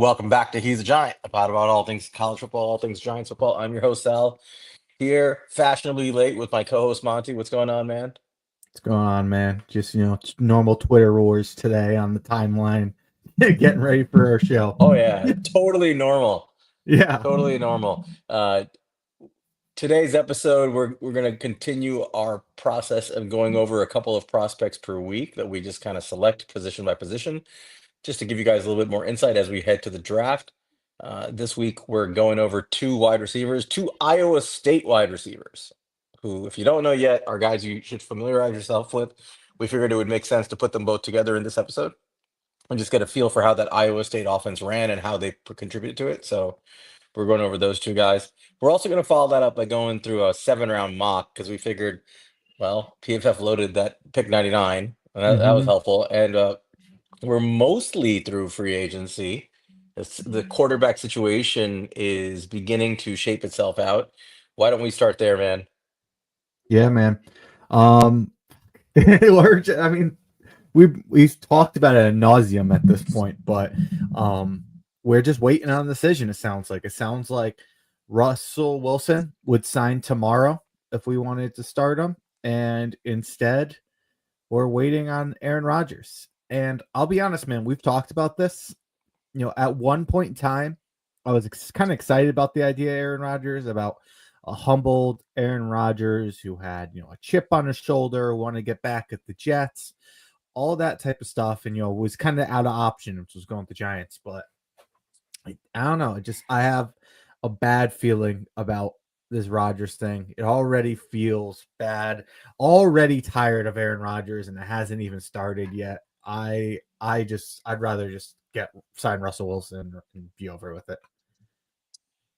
Welcome back to He's a Giant, a pod about all things college football, all things Giants football. I'm your host, Sal, here fashionably late with my co-host, Monty. What's going on, man? What's going on, man? Just normal Twitter wars today on the timeline, getting ready for our show. Oh, yeah, totally normal. Yeah. Totally normal. Today's episode, we're going to continue our process of going over a couple of prospects per week that we just kind of select position by position, just to give you guys a little bit more insight as we head to the draft. This week, we're going over two wide receivers, two Iowa State wide receivers, who, if you don't know yet, are guys you should familiarize yourself with. We figured it would make sense to put them both together in this episode and just get a feel for how that Iowa State offense ran and how they contributed to it. So we're going over those two guys. We're also going to follow that up by going through a 7-round mock because we figured, well, PFF loaded that pick 99, and that was hmm helpful. And we're mostly through free agency. The quarterback situation is beginning to shape itself out. Why don't we start there, man? Yeah, man. Um, I mean, we've talked about it ad nauseum at this point, but we're just waiting on a decision. It sounds like Russell Wilson would sign tomorrow if we wanted to start him, and instead we're waiting on Aaron Rodgers. And I'll be honest, man, we've talked about this. At one point in time, I was kind of excited about the idea of Aaron Rodgers, about a humbled Aaron Rodgers who had, a chip on his shoulder, wanted to get back at the Jets, all that type of stuff, and was kind of out of option, which was going with the Giants. But I don't know. I have a bad feeling about this Rodgers thing. It already feels bad. Already tired of Aaron Rodgers, and it hasn't even started yet. I'd rather just sign Russell Wilson and be over with it.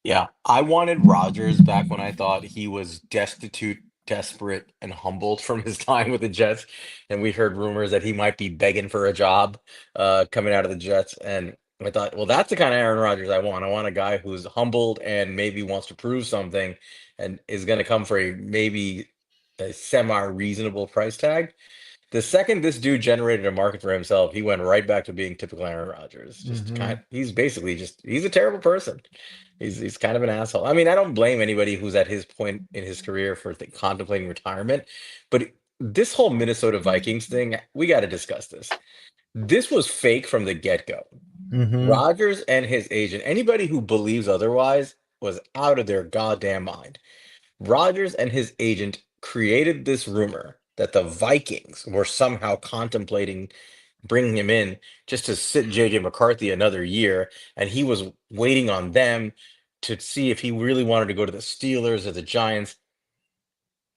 Yeah, I wanted Rodgers back when I thought he was destitute, desperate, and humbled from his time with the Jets. And we heard rumors that he might be begging for a job coming out of the Jets. And I thought, well, that's the kind of Aaron Rodgers I want. I want a guy who's humbled and maybe wants to prove something and is going to come for maybe a semi-reasonable price tag. The second this dude generated a market for himself, he went right back to being typical Aaron Rodgers. Mm-hmm. He's basically he's a terrible person. He's kind of an asshole. I mean, I don't blame anybody who's at his point in his career for contemplating retirement, but this whole Minnesota Vikings thing, we got to discuss this. This was fake from the get-go. Mm-hmm. Rodgers and his agent, anybody who believes otherwise was out of their goddamn mind. Rodgers and his agent created this rumor that the Vikings were somehow contemplating bringing him in just to sit JJ McCarthy another year, and he was waiting on them to see if he really wanted to go to the Steelers or the Giants.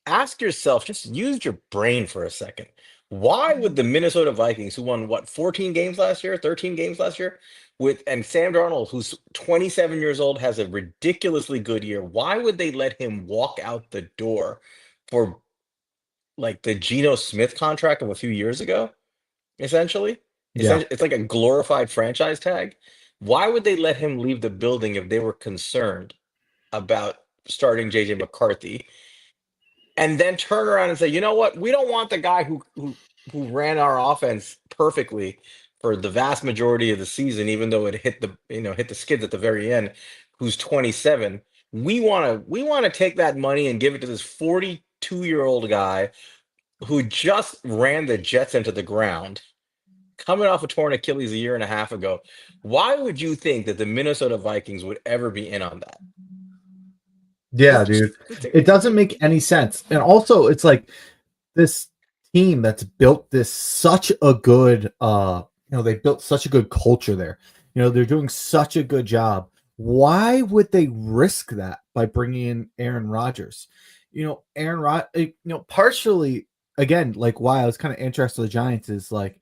Ask yourself, just use your brain for a second. Why would the Minnesota Vikings, who won what, 14 games last year, 13 games last year, and Sam Darnold, who's 27 years old, has a ridiculously good year, why would they let him walk out the door for like the Geno Smith contract of a few years ago, essentially? Yeah. It's like a glorified franchise tag. Why would they let him leave the building if they were concerned about starting JJ McCarthy? And then turn around and say, you know what? We don't want the guy who ran our offense perfectly for the vast majority of the season, even though it hit the skids at the very end, who's 27. We want to take that money and give it to this 42-year-old guy who just ran the Jets into the ground, coming off a torn Achilles a year and a half ago. Why would you think that the Minnesota Vikings would ever be in on that? Yeah, Just, dude. just, just It doesn't make any sense. And also, it's like this team that's built this such a good they built such a good culture there. They're doing such a good job. Why would they risk that by bringing in Aaron Rodgers? Partially again, like why I was kind of interested in the Giants is like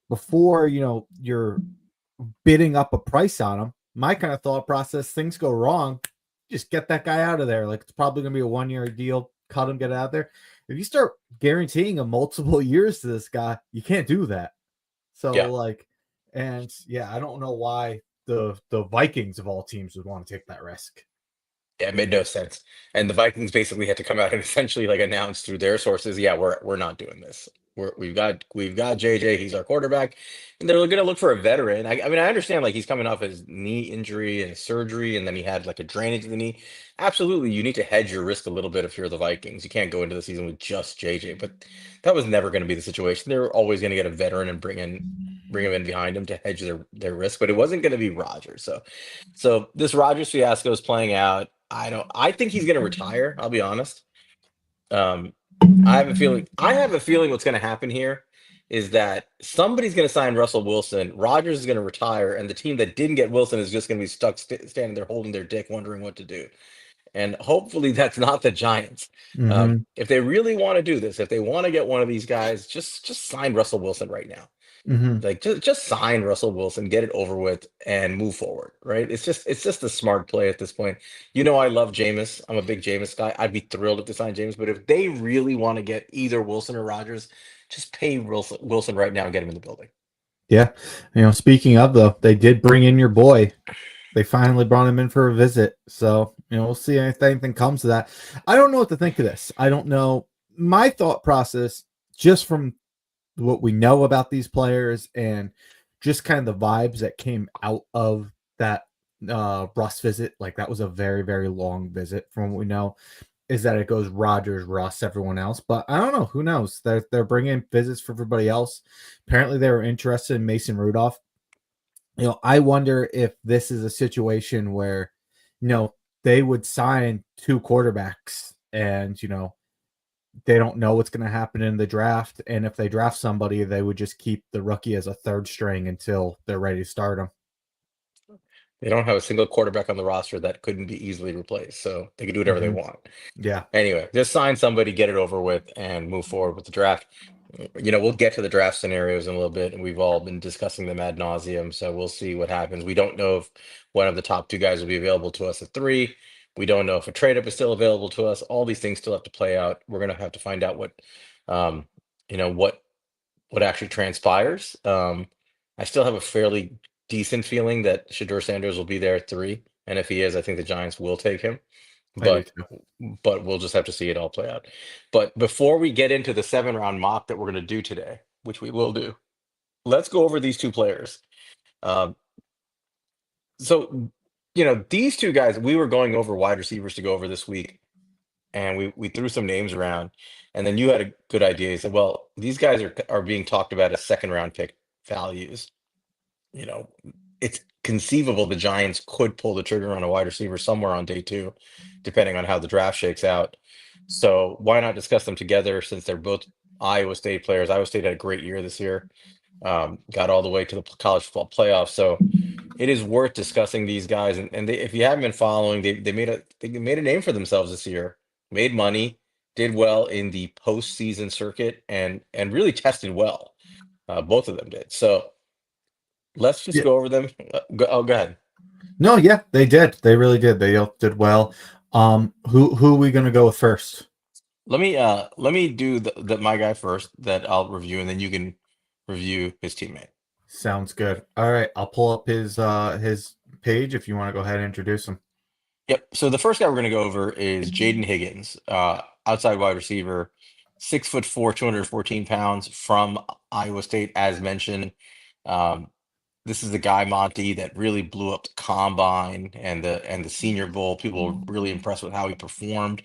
before, you're bidding up a price on him. My kind of thought process, things go wrong, just get that guy out of there. Like it's probably going to be a 1-year deal. Cut him, get it out there. If you start guaranteeing him multiple years to this guy, you can't do that. So yeah. like, and yeah, I don't know why the Vikings of all teams would want to take that risk. Yeah, it made no sense. And the Vikings basically had to come out and essentially like announce through their sources, yeah, we're not doing this. we've got JJ. He's our quarterback, and they're going to look for a veteran. I mean, I understand like he's coming off his knee injury and surgery, and then he had like a drainage of the knee. Absolutely, you need to hedge your risk a little bit if you're the Vikings. You can't go into the season with just JJ, but that was never going to be the situation. They were always going to get a veteran and bring him in behind him to hedge their risk, but it wasn't going to be Rodgers. So this Rodgers fiasco is playing out. I think he's going to retire. I'll be honest. Um, I have a feeling what's going to happen here is that somebody's going to sign Russell Wilson. Rodgers is going to retire, and the team that didn't get Wilson is just going to be stuck standing there holding their dick, wondering what to do. And hopefully, that's not the Giants. Mm-hmm. If they really want to do this, if they want to get one of these guys, just sign Russell Wilson right now. Mm-hmm. Like just sign Russell Wilson, get it over with, and move forward. Right? It's just a smart play at this point. I love Jameis. I'm a big Jameis guy. I'd be thrilled if they sign Jameis, but if they really want to get either Wilson or Rodgers, just pay Wilson right now and get him in the building. Yeah. Speaking of though, they did bring in your boy. They finally brought him in for a visit. So, we'll see if anything comes to that. I don't know what to think of this. I don't know. My thought process, just from what we know about these players and just kind of the vibes that came out of that Russ visit, like that was a very, very long visit from what we know, is that it goes Rodgers, Russ, everyone else. But I don't know. Who knows? They're bringing visits for everybody else. Apparently, they were interested in Mason Rudolph. I wonder if this is a situation where, they would sign two quarterbacks and, they don't know what's going to happen in the draft. And if they draft somebody, they would just keep the rookie as a third string until they're ready to start him. They don't have a single quarterback on the roster that couldn't be easily replaced, so they can do whatever they Mm-hmm. want. Yeah. Anyway, just sign somebody, get it over with, and move forward with the draft. We'll get to the draft scenarios in a little bit, and we've all been discussing them ad nauseum. So we'll see what happens. We don't know if one of the top two guys will be available to us at three. We don't know if a trade up is still available to us. All these things still have to play out. We're gonna have to find out um, what actually transpires. I still have a fairly decent feeling that Shador Sanders will be there at three, and if he is, I think the Giants will take him. I do But too. but we'll just have to see it all play out. But before we get into the 7 round mock that we're going to do today, which we will do, let's go over these two players. Um, so these two guys, we were going over wide receivers to go over this week, and we threw some names around, and then you had a good idea. You said, well, these guys are being talked about as 2nd round pick values. you know, it's conceivable the Giants could pull the trigger on a wide receiver somewhere on day two, depending on how the draft shakes out. So why not discuss them together since they're both Iowa State players? Iowa State had a great year this year, got all the way to the college football playoffs. So it is worth discussing these guys. And if you haven't been following, they made a name for themselves this year, made money, did well in the postseason circuit, and really tested well. Both of them did. So let's just Yeah. go over them. Go ahead. No, yeah, they did. They really did. They all did well. Who are we gonna go with first? Let me do my guy first that I'll review, and then you can review his teammate. Sounds good. All right, I'll pull up his page if you want to go ahead and introduce him. Yep. So the first guy we're going to go over is Jaden Higgins, outside wide receiver, 6'4", 214 pounds from Iowa State, as mentioned. Um, this is the guy, Monty, that really blew up the combine and the Senior Bowl. People were really impressed with how he performed.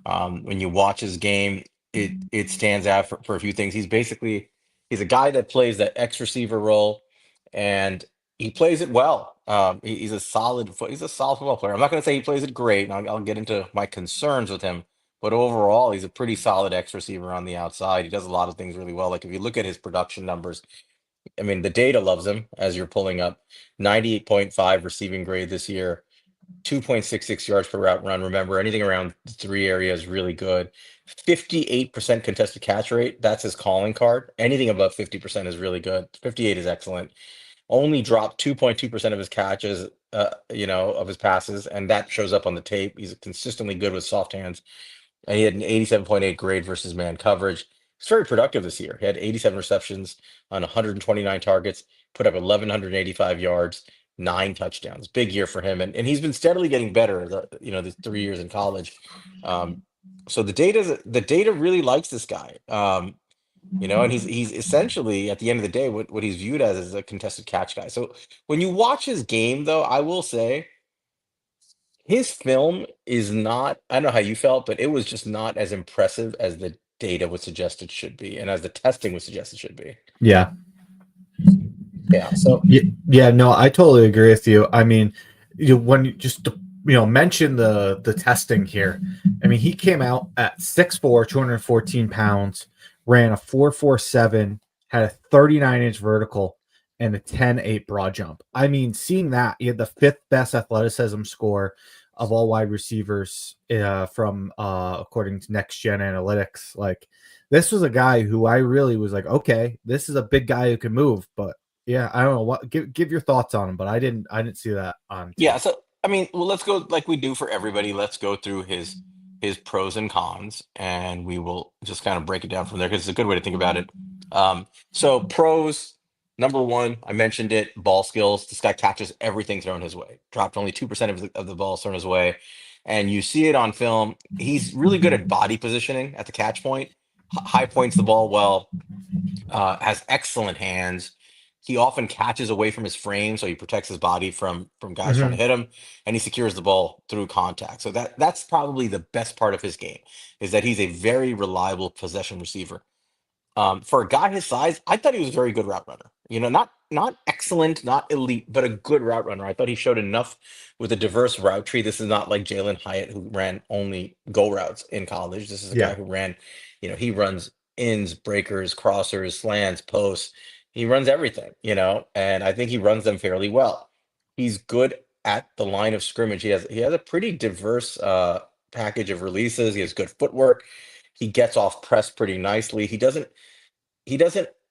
When you watch his game, it stands out for a few things. He's a guy that plays that X receiver role, and he plays it well. He's a solid football player. I'm not going to say he plays it great, and I'll get into my concerns with him. But overall, he's a pretty solid X receiver on the outside. He does a lot of things really well. Like if you look at his production numbers, I mean, the data loves him as you're pulling up 98.5 receiving grade this year, 2.66 yards per route run. Remember, anything around the three area is really good. 58% contested catch rate. That's his calling card. Anything above 50% is really good. 58 is excellent. Only dropped 2.2% of his catches, of his passes, and that shows up on the tape. He's consistently good with soft hands, and he had an 87.8 grade versus man coverage. He's very productive this year. He had 87 receptions on 129 targets, put up 1,185 yards, 9 touchdowns. Big year for him, and he's been steadily getting better. The 3 years in college. So the data really likes this guy. And he's essentially at the end of the day what he's viewed as is a contested catch guy. So when you watch his game, though, I will say his film is not. I don't know how you felt, but it was just not as impressive as the data would suggest it should be, and as the testing would suggest it should be. Yeah. Yeah. So Yeah, no, I totally agree with you. I mean, when you just mention the testing here, I mean, he came out at 6'4", 214 pounds, ran a 4.47, had a 39-inch vertical, and a 10.8 broad jump. I mean, seeing that, he had the fifth best athleticism score of all wide receivers from according to Next Gen Analytics. Like, this was a guy who I really was like, okay, this is a big guy who can move, but yeah, I don't know what give your thoughts on him, but I didn't see that on yeah. tape. So I mean, well, let's go like we do for everybody. Let's go through his pros and cons, and we will just kind of break it down from there because it's a good way to think about it. So pros. Number one, I mentioned it, ball skills. This guy catches everything thrown his way. Dropped only 2% of the balls thrown his way. And you see it on film. He's really good at body positioning at the catch point. High points the ball well, has excellent hands. He often catches away from his frame, so he protects his body from guys trying to Mm-hmm. hit him, and he secures the ball through contact. So that's probably the best part of his game, is that he's a very reliable possession receiver. For a guy his size, I thought he was a very good route runner. Not excellent, not elite, but a good route runner. I thought he showed enough with a diverse route tree. This is not like Jalen Hyatt, who ran only go routes in college. This is a guy Yeah. who ran, he runs ins, breakers, crossers, slants, posts. He runs everything, and I think he runs them fairly well. He's good at the line of scrimmage. He has a pretty diverse package of releases. He has good footwork. He gets off press pretty nicely. He doesn't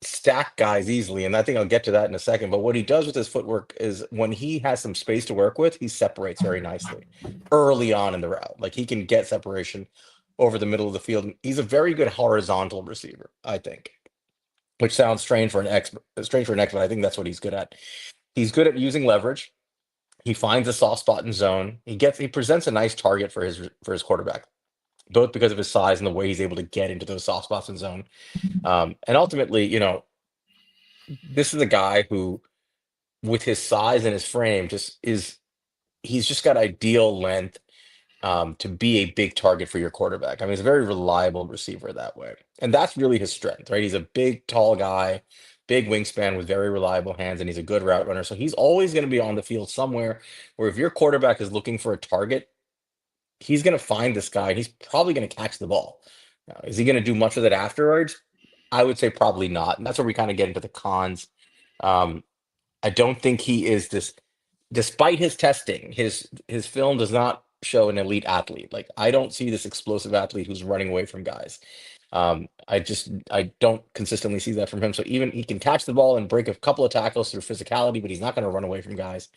stack guys easily, and I think I'll get to that in a second. But what he does with his footwork is when he has some space to work with, he separates very nicely early on in the route. Like he can get separation over the middle of the field. He's a very good horizontal receiver, I think, which sounds strange for an expert. I think that's what he's good at. He's good at using leverage. He finds a soft spot in zone. He presents a nice target for his quarterback, both because of his size and the way he's able to get into those soft spots in zone. And ultimately, this is a guy who, with his size and his frame, he's just got ideal length to be a big target for your quarterback. I mean, he's a very reliable receiver that way. And that's really his strength, right? He's a big, tall guy, big wingspan with very reliable hands, and he's a good route runner. So he's always going to be on the field somewhere where if your quarterback is looking for a target, he's going to find this guy and he's probably going to catch the ball. Now, is he going to do much with it afterwards? I would say probably not. And that's where we kind of get into the cons. Um, I don't think he is this, despite his testing, his film does not show an elite athlete. Like I don't see this explosive athlete who's running away from guys. I don't consistently see that from him. So even he can catch the ball and break a couple of tackles through physicality, but he's not going to run away from guys.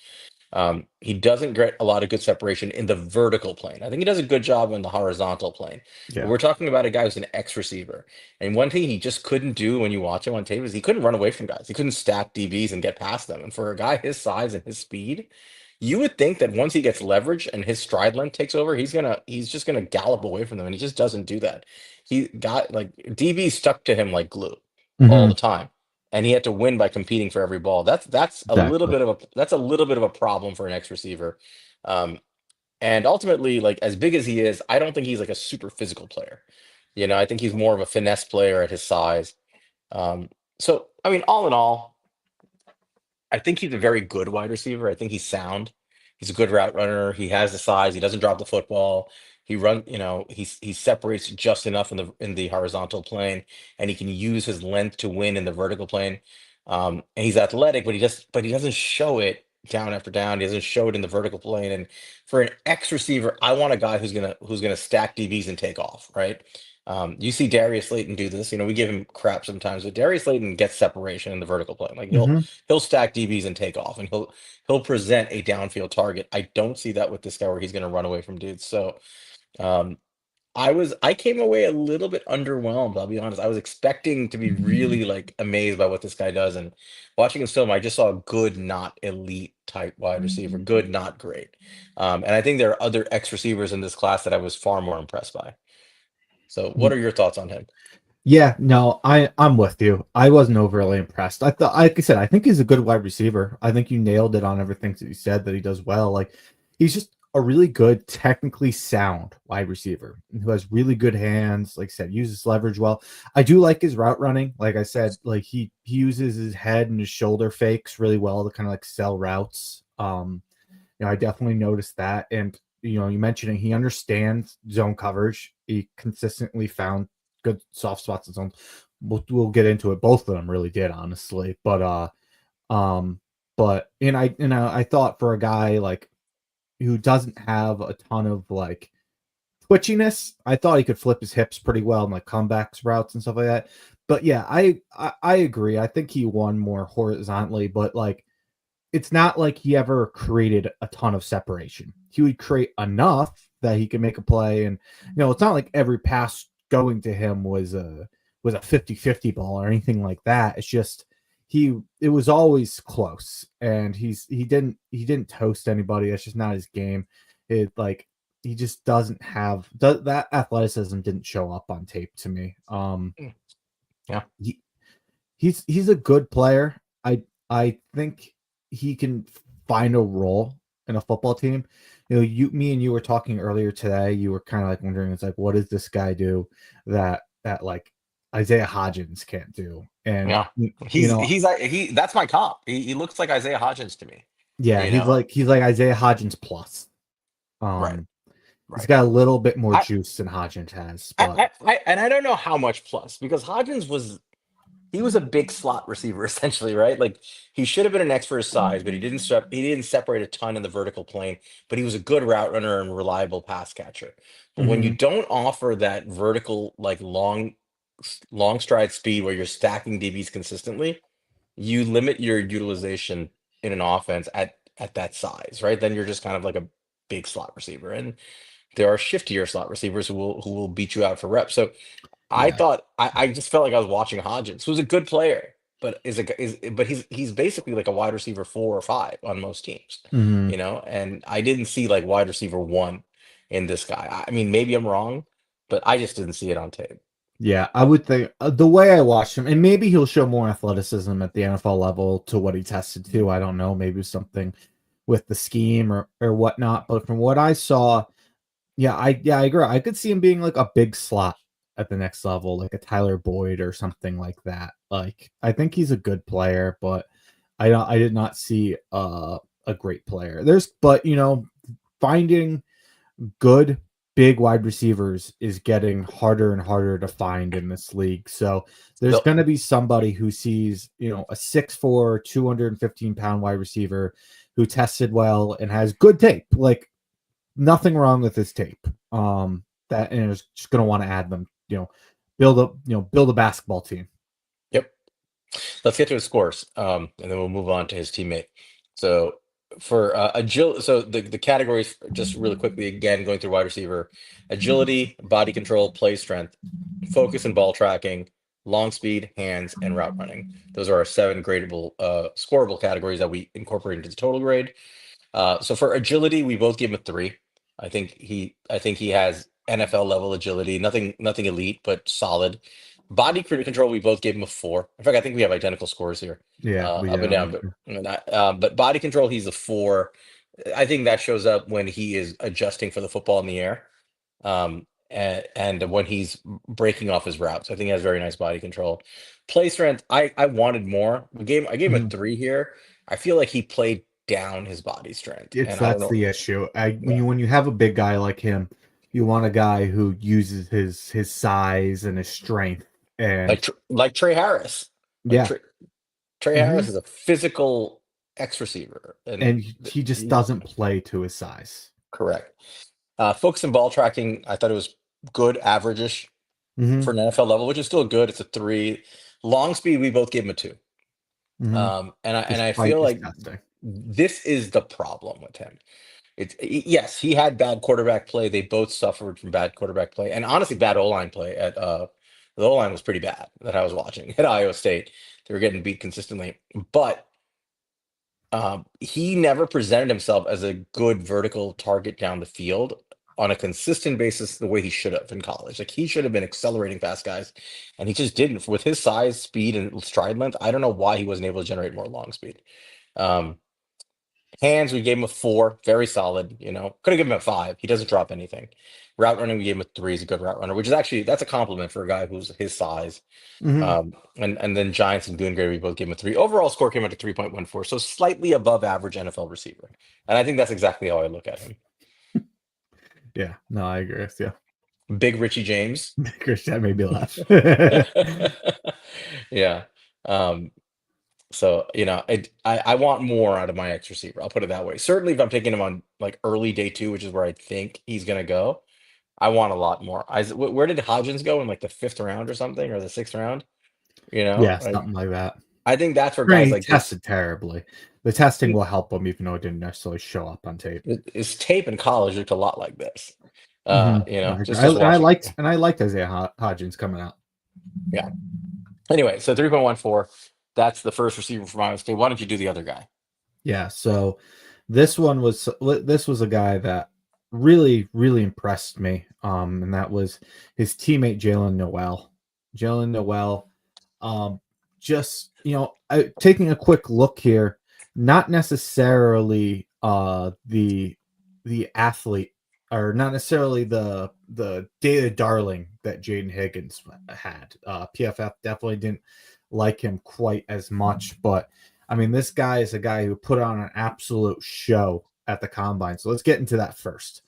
He doesn't get a lot of good separation in the vertical plane. I think he does a good job in the horizontal plane. But Yeah. we're talking about a guy who's an X receiver. And one thing he just couldn't do when you watch him on tape is he couldn't run away from guys. He couldn't stack DBs and get past them. And for a guy his size and his speed, you would think that once he gets leverage and his stride length takes over, he's just gonna gallop away from them. And he just doesn't do that. He got like DB stuck to him like glue all the Mm-hmm. time, and he had to win by competing for every ball. That's a little Exactly. bit of a problem for an X receiver. Um, and ultimately, like as big as he is, I don't think he's like a super physical player. I think he's more of a finesse player at his size. Um, so I mean, all in all, I think he's a very good wide receiver. I think he's sound. He's a good route runner. He has the size. He doesn't drop the football. He separates just enough in the horizontal plane, and he can use his length to win in the vertical plane. And he's athletic, but he doesn't show it down after down. He doesn't show it in the vertical plane. And for an X receiver, I want a guy who's gonna stack DBs and take off, right? You see Darius Slayton do this. We give him crap sometimes, but Darius Slayton gets separation in the vertical plane. Like he'll Mm-hmm. he'll stack DBs and take off, and he'll present a downfield target. I don't see that with this guy where he's going to run away from dudes. So um, I came away a little bit underwhelmed. I'll be honest. I was expecting to be really like amazed by what this guy does, and watching his film, I just saw a good, not elite type wide receiver. Good, not great. And I think there are other X receivers in this class that I was far more impressed by. So, what are your thoughts on him? Yeah, no, I'm with you. I wasn't overly impressed. I thought, like I said, I think he's a good wide receiver. I think you nailed it on everything that you said that he does well. Like he's just a really good, technically sound wide receiver who has really good hands. Like I said, uses leverage well. I do like his route running. Like I said, like he uses his head and his shoulder fakes really well to kind of like sell routes. I definitely noticed that. And you mentioned it, he understands zone coverage. He consistently found good soft spots in zone. We'll get into it. Both of them really did, honestly. Um, I thought for a guy like who doesn't have a ton of like twitchiness, I thought he could flip his hips pretty well in like comebacks routes and stuff like that. But yeah, I agree. I think he won more horizontally, but like it's not like he ever created a ton of separation. He would create enough that he could make a play. And, it's not like every pass going to him was a 50-50 ball or anything like that. It's just it was always close. And he didn't toast anybody. That's just not his game. It like he just doesn't have that athleticism didn't show up on tape to me. Mm. Yeah. He, he's a good player. I think he can find a role in a football team. Me and you were talking earlier today. You were kind of like wondering, it's like, what does this guy do that like Isaiah Hodgins can't do? And Yeah. He that's my comp. He looks like Isaiah Hodgins to me, yeah, you he's know? like he's like Isaiah Hodgins plus. Right. Um, he's Right. got a little bit more I, juice than Hodgins has, but and I don't know how much plus because Hodgins was he was a big slot receiver essentially, right? Like he should have been an X for his size, but he didn't separate a ton in the vertical plane, but he was a good route runner and reliable pass catcher. But when you mhm, don't offer that vertical like long stride speed where you're stacking DBs consistently, you limit your utilization in an offense at that size, right? Then you're just kind of like a big slot receiver. And there are shiftier slot receivers who will beat you out for reps. So yeah, I just felt like I was watching Hodgins, who's a good player, but he's basically like a wide receiver 4 or 5 on most teams, mhm. and I didn't see like wide receiver 1 in this guy. I mean, maybe I'm wrong, but I just didn't see it on tape. Yeah, I would think the way I watched him, and maybe he'll show more athleticism at the NFL level to what he tested to. I don't know, maybe something with the scheme or whatnot. But from what I saw, yeah, I agree. I could see him being like a big slot at the next level, like a Tyler Boyd or something like that. Like I think he's a good player, but I did not see a great player. But finding good big wide receivers is getting harder and harder to find in this league. So there's The going to be somebody who sees, a 6'4", 215-pound wide receiver who tested well and has good tape. Like nothing wrong with his tape. That and is just going to want to add them, build a basketball team. Yep. Let's get to his scores, and then we'll move on to his teammate. So for agility, so the categories just really quickly again going through wide receiver: agility, body control, play strength, focus and ball tracking, long speed, hands, and route running. Those are our 7 gradable, scoreable categories that we incorporate into the total grade. So for agility, we both give him a 3. I think he has NFL level agility, nothing elite, but solid. Body control, we both gave him a 4. In fact, I think we have identical scores here, Yeah, we up and do. down. But body control, he's a 4. I think that shows up when he is adjusting for the football in the air, and when he's breaking off his routes. I think he has very nice body control. Play strength, I wanted more. I gave him a Mhm. 3 here. I feel like he played down his body strength, It's and I don't That's know. the issue. Yeah, When you have a big guy like him, you want a guy who uses his size and his strength. And like Trey Harris, like yeah, Trey Harris hmm is a physical X receiver, and and he just doesn't play to his size. correct. Focus and ball tracking, I thought it was good, average-ish hmm for an NFL level, which is still good. It's a 3. Long speed, we both gave him a 2. hmm And I Despite feel his like testing. this is the problem with him. Yes, he had bad quarterback play. They both suffered from bad quarterback play, and honestly, bad O line play. At the O line was pretty bad that I was watching at Iowa State. They were getting beat consistently, but he never presented himself as a good vertical target down the field. on a consistent basis the way he should have in college. Like he should have been accelerating fast guys, and he just didn't. With his size, speed, and stride length, I don't know why he wasn't able to generate more long speed. Um, Hands, we gave him a 4, very solid. Could have given him a 5. He doesn't drop anything. Route running, we gave him a 3. He's a good route runner, which is actually that's a compliment for a guy who's his size. Mhm. And then Giants and Goongrave, we both gave him a 3. Overall score came out to 3.14, so slightly above average NFL receiver. And I think that's exactly how I look at him. Yeah, no, I agree with you. Big Richie James. Chris, that made me laugh. Yeah. Um, so I want more out of my X receiver. I'll put it that way. Certainly, if I'm taking him on like early day 2, which is where I think he's gonna go, I want a lot more. Where did Hodgins go in like the 5th round or something, or the 6th round? Yeah, Like something like that. I think that's where guys He like this. tested terribly. The testing will help him, even though it didn't necessarily show up on tape. His tape in college looked a lot like this. I agree. Just watching. I liked Isaiah Hodgins coming out. Yeah. Anyway, so 3.14. That's the first receiver from Iowa State. Why don't you do the other guy? Yeah, so this was a guy that really, really impressed me. And that was his teammate Jaylin Noel. Jaylin Noel, just taking a quick look here, not necessarily the athlete, or not necessarily the data darling that Jayden Higgins had. PFF definitely didn't like him quite as much, but I mean, this guy is a guy who put on an absolute show at the combine. So let's get into that first.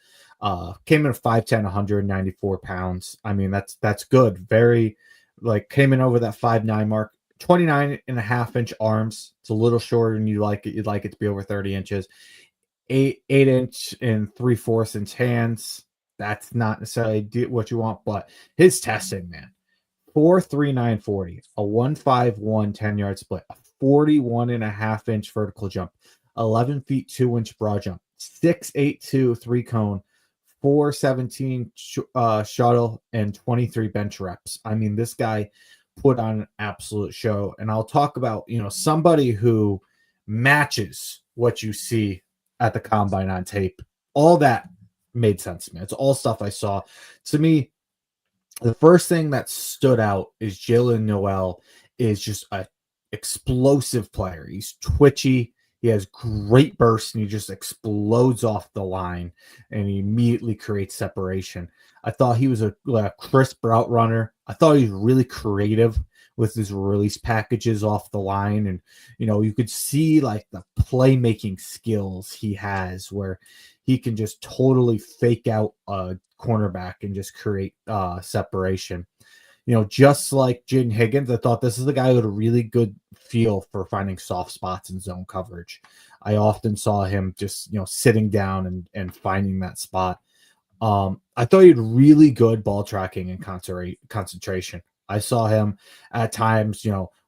Came in at 5'10", 194 pounds. I mean, that's good. Very, came in over that 5'9" mark. 29.5-inch arms. It's a little shorter than you like it. You'd like it to be over 30 inches. 8-inch and 3/4-inch hands. That's not necessarily what you want, but his testing, man. 4.39 40, a 1.51 10-yard split, a 41.5-inch vertical jump, 11 feet 2-inch broad jump, 6.82 3-cone, 4.17 shuttle, and 23 bench reps. I mean, this guy put on an absolute show. And I'll talk about, somebody who matches what you see at the combine on tape. All that made sense to me. It's all stuff I saw. To me, the first thing that stood out is Jaylin Noel is just a explosive player. He's twitchy. He has great bursts, and he just explodes off the line, and he immediately creates separation. I thought he was a crisp route runner. I thought he was really creative with his release packages off the line, and you could see like the playmaking skills he has, where he can just totally fake out a cornerback and just create separation. Just like Jayden Higgins, I thought this is the guy with a really good feel for finding soft spots in zone coverage. I often saw him just, sitting down and finding that spot. I thought he had really good ball tracking and concentration. I saw him at times,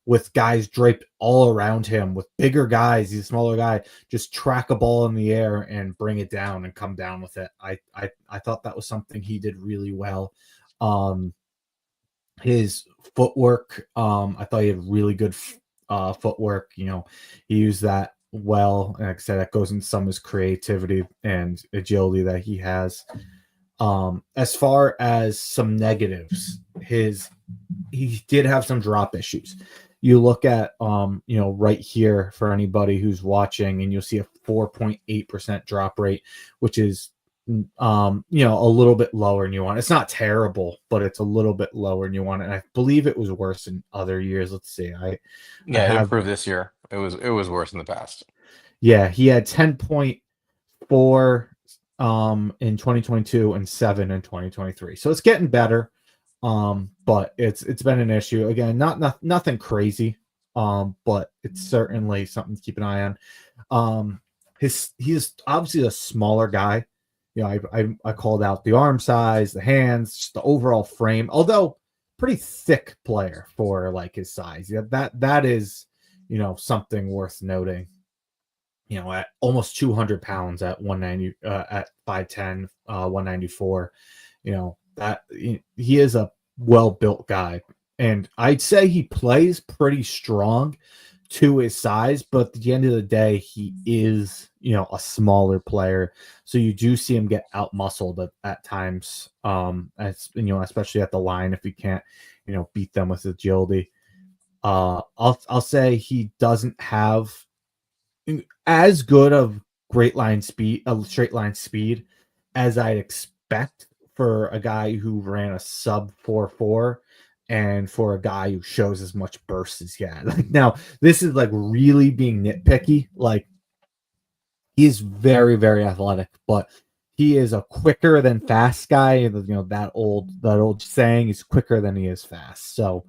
with guys draped all around him, with bigger guys, he's a smaller guy, just track a ball in the air and bring it down and come down with it. I thought that was something he did really well. His footwork, I thought he had really good footwork. He used that well. And like I said, that goes into some of his creativity and agility that he has. As far as some negatives, he did have some drop issues. You look at right here for anybody who's watching, and you'll see a 4.8% drop rate, which is a little bit lower than you want. It's not terrible, but it's a little bit lower than you want. And I believe it was worse in other years. Let's see. I It have improved this year. It was worse in the past. Yeah, he had 10.4 in 2022 and 7 in 2023. So it's getting better. But it's been an issue. Again, nothing crazy. But it's certainly something to keep an eye on. He's obviously a smaller guy. I called out the arm size, the hands, just the overall frame. Although pretty thick player for like his size. Yeah, that is something worth noting. At almost 200 pounds at 190, at 5'10", 194. That he is a well-built guy, and I'd say he plays pretty strong to his size, but at the end of the day, he is a smaller player. So you do see him get out muscled at times, as especially at the line if he can't, beat them with agility. I'll say he doesn't have as good of straight line speed as I'd expect for a guy who ran a sub 4.4 and for a guy who shows as much burst as he had. Like now, this is like really being nitpicky. Like he's very, very athletic, but he is a quicker than fast guy. That old saying, is quicker than he is fast. So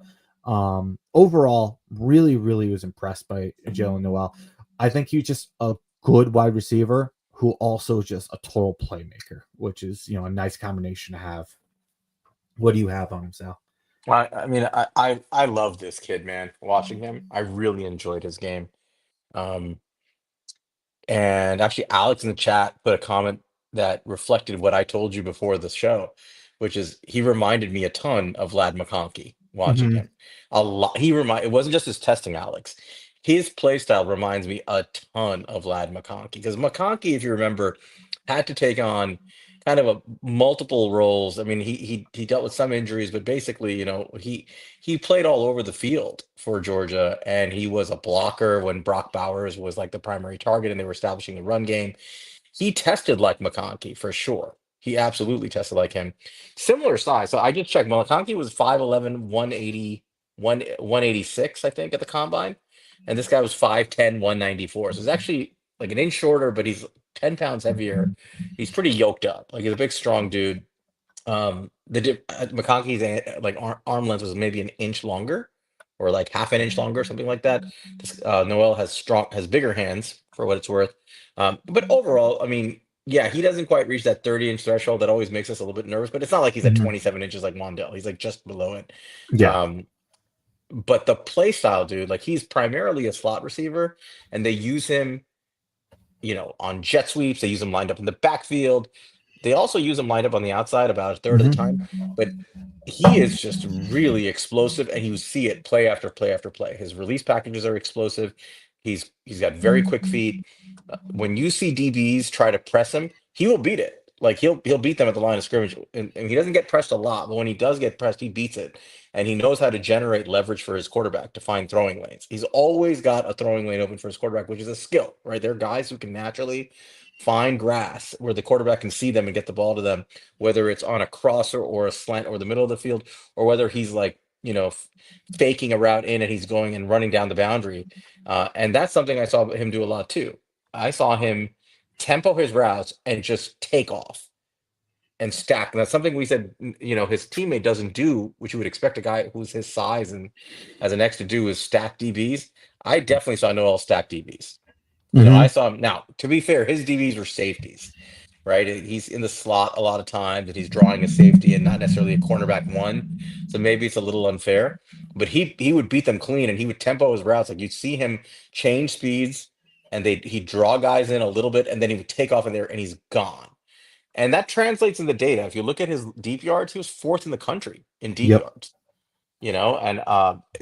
overall, really, really was impressed by Jaylin Noel. I think he's just a good wide receiver who also is just a total playmaker, which is a nice combination to have. What do you have on him, Sal? I mean, I love this kid, man. Watching him, I really enjoyed his game. Um, And actually, Alex in the chat put a comment that reflected what I told you before the show, which is he reminded me a ton of Lad McConkey watching Mm-hmm. him. A lot. It wasn't just his testing, Alex. His play style reminds me a ton of Lad McConkey because McConkey, if you remember, had to take on kind of a multiple roles. I mean, he dealt with some injuries, but basically, he played all over the field for Georgia, and he was a blocker when Brock Bowers was like the primary target, and they were establishing the run game. He tested like McConkey for sure. He absolutely tested like him. Similar size. So I just checked. McConkey was 5'11", 186, I think, at the combine. And this guy was 5'10", 194. So it's actually like an inch shorter, but he's 10 pounds heavier. He's pretty yoked up. Like he's a big, strong dude. McConkey's like arm length was maybe an inch longer, or like half an inch longer, something like that. Noel has bigger hands for what it's worth. But overall, I mean, yeah, he doesn't quite reach that 30-inch threshold. That always makes us a little bit nervous. But it's not like he's at Mm-hmm. 27 inches like Mondale. He's like just below it. Yeah. Um, but the play style, dude, like he's primarily a slot receiver, and they use him on jet sweeps. They use him lined up in the backfield. They also use him lined up on the outside about a third of the time. Mm-hmm. But he is just really explosive, and you see it play after play after play. His release packages are explosive. He's got very quick feet. When you see DBs try to press him, he will beat it. Like he'll beat them at the line of scrimmage, and he doesn't get pressed a lot, but when he does get pressed, he beats it. And he knows how to generate leverage for his quarterback to find throwing lanes. He's always got a throwing lane open for his quarterback, which is a skill, right? There are guys who can naturally find grass where the quarterback can see them and get the ball to them, whether it's on a crosser or a slant or the middle of the field, or whether he's like, faking a route in and he's going and running down the boundary. And that's something I saw him do a lot too. I saw him tempo his routes and just take off and stack. And that's something we said, his teammate doesn't do, which you would expect a guy who's his size and as an X to do, is stack DBs. I definitely saw Noel stack DBs. I Mm-hmm. saw him. Now, to be fair, his DBs were safeties, right? He's in the slot a lot of times, and he's drawing a safety and not necessarily a cornerback one. So maybe it's a little unfair, but he would beat them clean, and he would tempo his routes. Like you'd see him change speeds, and he'd draw guys in a little bit, and then he would take off in there, and he's gone. And that translates in the data. If you look at his deep yards, he was fourth in the country in deep Yep. yards. And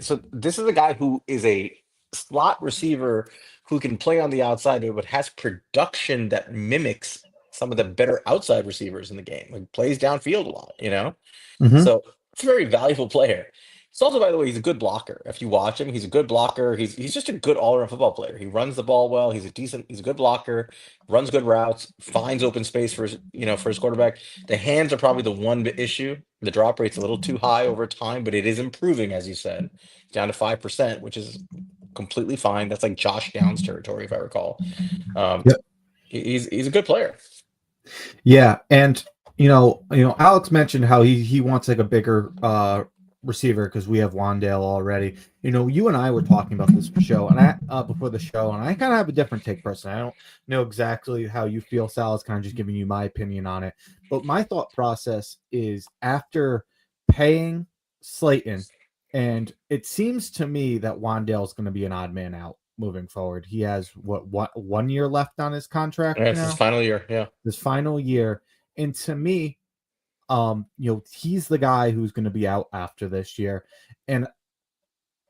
so this is a guy who is a slot receiver who can play on the outside, but has production that mimics some of the better outside receivers in the game. Like plays downfield a lot. Mm-hmm. So it's a very valuable player. He's also, by the way, he's a good blocker. If you watch him, he's a good blocker. He's just a good all-around football player. He runs the ball well. He's a good blocker, runs good routes, finds open space for his quarterback. The hands are probably the one issue. The drop rate's a little too high over time, but it is improving, as you said, down to 5%, which is completely fine. That's like Josh Downs territory, if I recall. Um, Yep. he's a good player. Yeah, and Alex mentioned how he wants like a bigger receiver because we have Wandale already. You and I were talking about this show and I before the show, and I kind of have a different take personally. I don't know exactly how you feel, Sal. Is kind of just giving you my opinion on it. But my thought process is after paying Slayton, and it seems to me that Wandale is going to be an odd man out moving forward. He has what 1 year left on his contract Yeah, it's his now, final year. Yeah. this final year. And to me, he's the guy who's going to be out after this year. And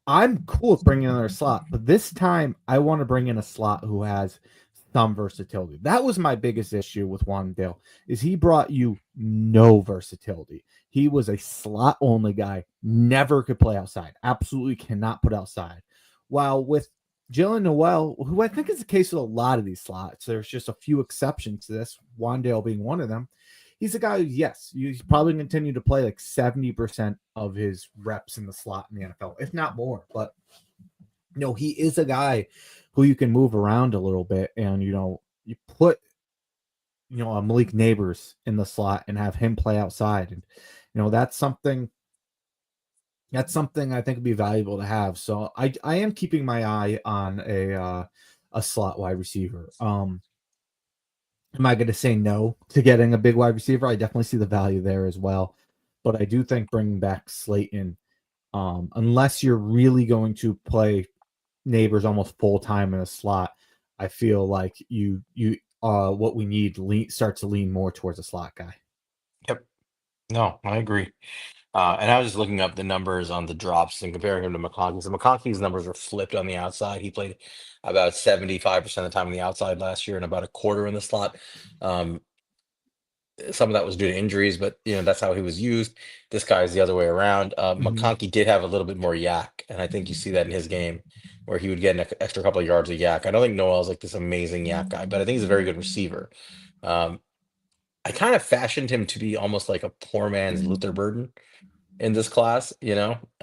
I'm cool with bringing another slot, but this time I want to bring in a slot who has some versatility. That was my biggest issue with Wandale is he brought you no versatility. He was a slot only guy, never could play outside, absolutely cannot put outside. While with Jaylin Noel, who I think is the case with a lot of these slots, there's just a few exceptions to this, Wandale being one of them. He's a guy who, yes, he's probably going to continue to play like 70% of his reps in the slot in the NFL, if not more. But no, he is a guy who you can move around a little bit, and you put a Malik Neighbors in the slot and have him play outside, and that's something I think would be valuable to have. So I am keeping my eye on a slot wide receiver. Am I going to say no to getting a big wide receiver? I definitely see the value there as well, but I do think bringing back Slayton, unless you're really going to play Neighbors almost full time in a slot, I feel like you what we need starts to lean more towards a slot guy. Yep. No, I agree. And I was just looking up the numbers on the drops and comparing him to McConkey. So McConkey's numbers were flipped on the outside. He played about 75% of the time on the outside last year and about a quarter in the slot. Um, some of that was due to injuries, but that's how he was used. This guy is the other way around. Mhm. McConkey did have a little bit more yak, and I think you see that in his game where he would get an extra couple of yards of yak. I don't think Noel's like this amazing yak guy, but I think he's a very good receiver. Um, I kind of fashioned him to be almost like a poor man's Luther Burden in this class. I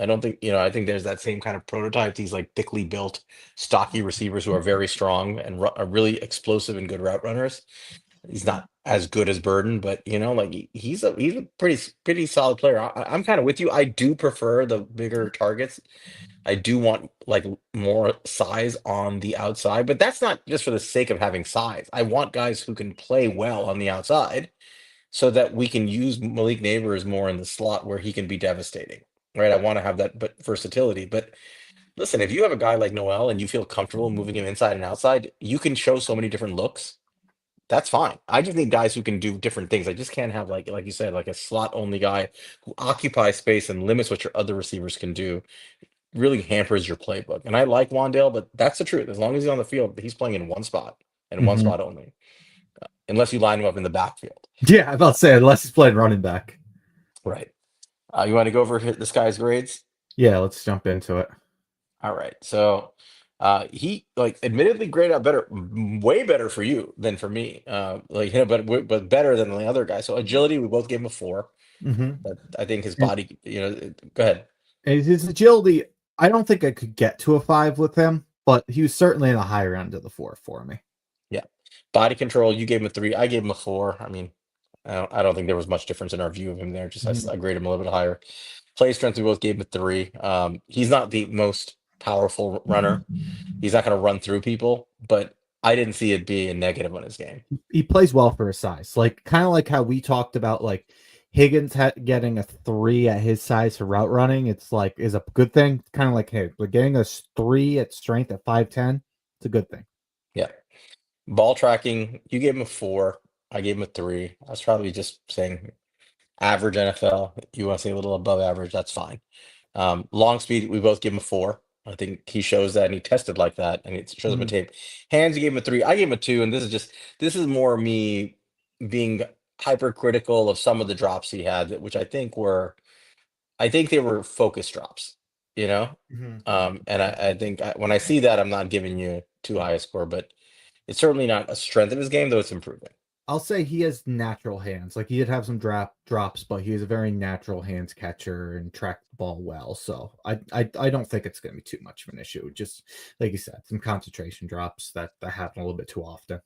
don't think, I think there's that same kind of prototype. These like thickly built, stocky receivers who are very strong and are really explosive and good route runners. He's not as good as Burden, but like he's a pretty solid player. I'm kind of with you. I do prefer the bigger targets. I do want like more size on the outside, but that's not just for the sake of having size. I want guys who can play well on the outside so that we can use Malik Neighbors more in the slot where he can be devastating. Right. I want to have that but versatility. But listen, if you have a guy like Noel and you feel comfortable moving him inside and outside, you can show so many different looks. That's fine. I just need guys who can do different things. I just can't have like you said, like a slot only guy who occupies space and limits what your other receivers can do. Really hampers your playbook. And I like Wandale, but that's the truth. As long as he's on the field, he's playing in one spot and one Mhm. spot only, unless you line him up in the backfield. Yeah, I'm about to say unless he's playing running back. Right. You want to go over this guy's grades? Yeah, let's jump into it. All right. So he like admittedly graded out better, way better for you than for me. But better than the other guy. So agility, we both gave him a 4. Mm-hmm. But I think his And, body, go ahead. and his agility, I don't think I could get to a 5 with him, but he was certainly in the higher end of the 4 for me. Yeah. Body control, you gave him a 3. I gave him a 4. I mean, I don't think there was much difference in our view of him there. Just Mhm. I graded him a little bit higher. Play strength, we both gave him a 3. He's not the most powerful runner. He's not going to run through people, but I didn't see it being a negative on his game. He plays well for his size, like kind of like how we talked about like Higgins getting a 3 at his size for route running. It's like is a good thing. Kind of like hey, but getting a 3 at strength at 5'10", it's a good thing. Yeah. Ball tracking, you gave him a 4. I gave him a 3. I was probably just saying average NFL. You want to say a little above average, that's fine. Long speed, we both give him a 4. I think he shows that and he tested like that and it shows up in Mhm. tape. Hands, you gave him a 3. I gave him a 2. And this is more me being hypercritical of some of the drops he had, which I think they were focus drops, you know? Mhm. And I think when I see that, I'm not giving you too high a score, but it's certainly not a strength of his game, though it's improving. I'll say he has natural hands. Like he did have some drops, but he is a very natural hands catcher and tracked the ball well. So I don't think it's going to be too much of an issue. Just like you said, some concentration drops that happen a little bit too often.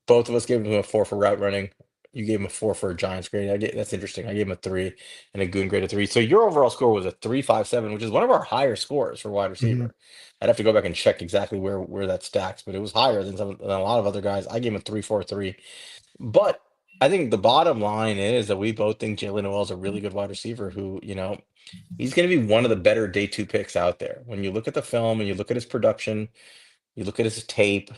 Both of us gave him a 4 for route running. You gave him a 4 for a Giants grade. That's interesting. I gave him a 3 and a Goon grade of 3. So your overall score was a 3.57, which is one of our higher scores for wide Mhm. receiver. I'd have to go back and check exactly where that stacks, but it was higher than a lot of other guys. I gave him a 3.43. But I think the bottom line is that we both think Jalen Noel is a really good wide receiver who, he's going to be one of the better day 2 picks out there. When you look at the film and you look at his production, you look at his tape,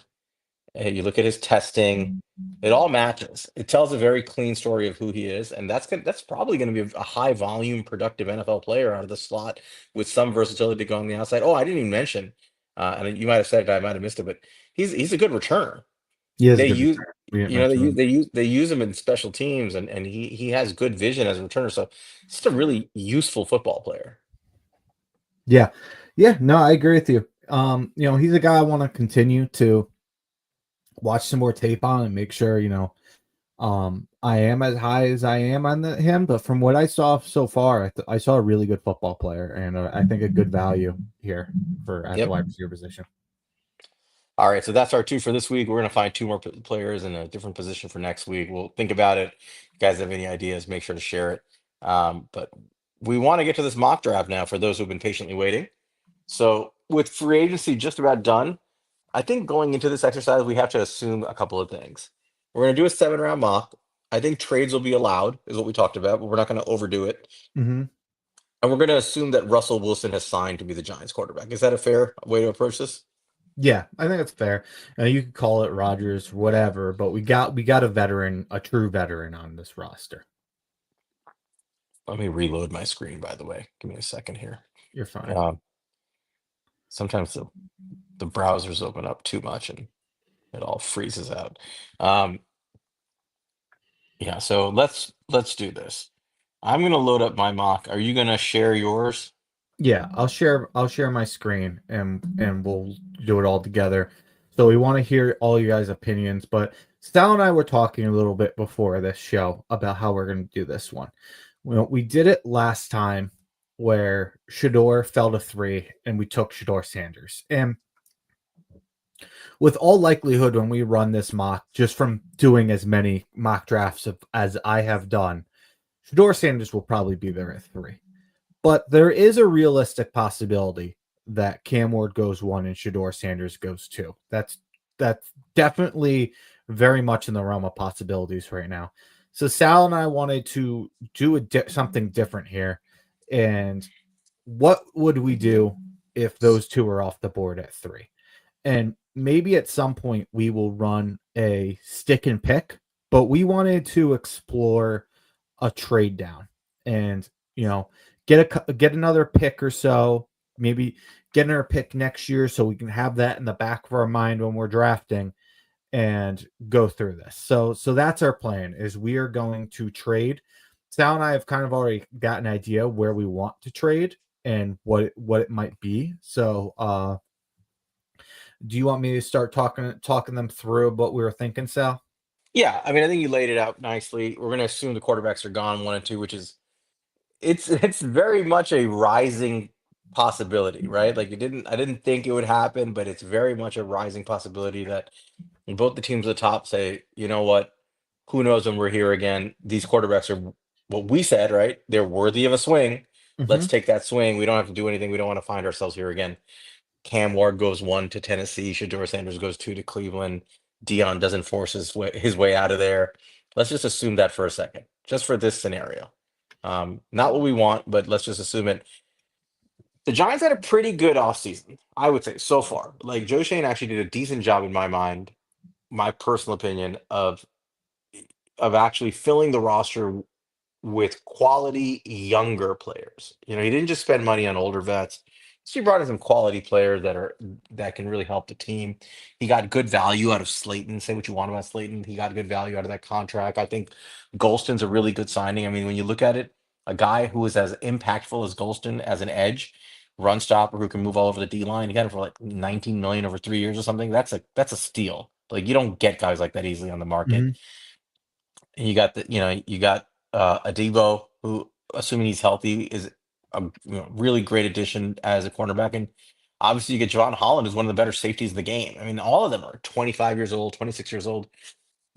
and you look at his testing, it all matches. It tells a very clean story of who he is, and that's probably going to be a high volume, productive NFL player out of the slot with some versatility to go on the outside. Oh, I didn't even mention, and you might have said it, I might have missed it, but he's a good returner. He is a They good use, returner. We didn't mention him. they use him in special teams, and he has good vision as a returner. So he's just a really useful football player. Yeah, yeah. No, I agree with you. He's a guy I want to continue to watch some more tape on and make sure I am as high as I am on him. But from what I saw so far, I saw a really good football player, and I think a good value here for at the Yep. wide receiver position. All right, so that's our two for this week. We're gonna find two more players in a different position for next week. We'll think about it. If you guys have any ideas, make sure to share it. But we want to get to this mock draft now for those who've been patiently waiting. So with free agency just about done, I think going into this exercise, we have to assume a couple of things. We're gonna do a 7 round mock. I think trades will be allowed, is what we talked about, but we're not gonna overdo it. Mm-hmm. And we're gonna assume that Russell Wilson has signed to be the Giants quarterback. Is that a fair way to approach this? Yeah, I think that's fair. You could call it Rogers, whatever, but we got a veteran, a true veteran on this roster. Let me reload my screen, by the way. Give me a second here. You're fine. Um, Sometimes the browsers open up too much and it all freezes out. Um, yeah, so let's do this. I'm gonna load up my mock. Are you gonna share yours? Yeah, I'll share my screen and we'll do it all together. So we want to hear all you guys' opinions, but Sal and I were talking a little bit before this show about how we're going to do this one. Well, we did it last time where Shador fell to 3 and we took Shador Sanders. And with all likelihood, when we run this mock, just from doing as many mock drafts as I have done, Shador Sanders will probably be there at 3. But there is a realistic possibility that Cam Ward goes 1 and Shador Sanders goes 2. That's definitely very much in the realm of possibilities right now. So Sal and I wanted to do something different here. And what would we do if those two are off the board at 3? And maybe at some point we will run a stick and pick, but we wanted to explore a trade down and get another pick or so, maybe get another pick next year so we can have that in the back of our mind when we're drafting and go through this. So that's our plan is we are going to trade. Sal and I have kind of already got an idea where we want to trade and what it might be. So do you want me to start talking them through what we were thinking, Sal? Yeah, I mean, I think you laid it out nicely. We're gonna assume the quarterbacks are gone 1 and 2, which is it's very much a rising possibility, right? Like I didn't think it would happen, but it's very much a rising possibility that both the teams at the top say, you know what, who knows when we're here again? These quarterbacks are what we said, right? They're worthy of a swing. Mm-hmm. Let's take that swing. We don't have to do anything. We don't want to find ourselves here again. Cam Ward goes 1 to Tennessee. Shador Sanders goes 2 to Cleveland. Dion doesn't force his way out of there. Let's just assume that for a second, just for this scenario. Not what we want, but let's just assume it. The Giants had a pretty good offseason, I would say, so far. Like Joe Shane actually did a decent job in my mind, my personal opinion, of actually filling the roster with quality younger players. You know, he didn't just spend money on older vets. So he brought in some quality players that can really help the team. He got good value out of Slayton. Say what you want about Slayton, he got good value out of that contract. I think Golston's a really good signing. I mean, when you look at it, a guy who is as impactful as Golston as an edge, run stopper who can move all over the D line, he got him for like 19 million over 3 years or something. That's a steal. Like you don't get guys like that easily on the market. Mm-hmm. And you got Adebo, who, assuming he's healthy, is a really great addition as a cornerback. And obviously, you get Javon Holland, who's one of the better safeties in the game. I mean, all of them are 25 years old, 26 years old.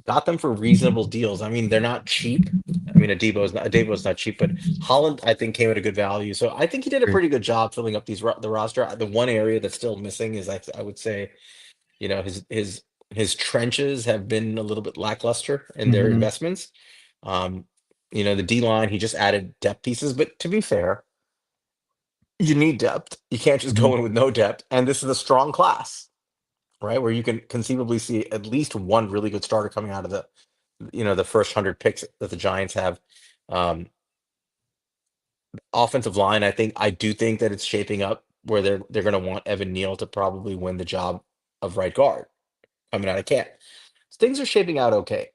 Got them for reasonable deals. I mean, they're not cheap. I mean, Adebo's not cheap, but Holland, I think, came at a good value. So I think he did a pretty good job filling up the roster. The one area that's still missing is I would say his trenches have been a little bit lackluster in their Mm-hmm. investments. Um, the D line, he just added depth pieces, but to be fair, you need depth. You can't just Mm-hmm. go in with no depth. And this is a strong class, right? Where you can conceivably see at least one really good starter coming out of the first 100 picks that the Giants have. Um, Offensive line, I do think that it's shaping up where they're going to want Evan Neal to probably win the job of right guard coming out of camp. things are shaping out okay.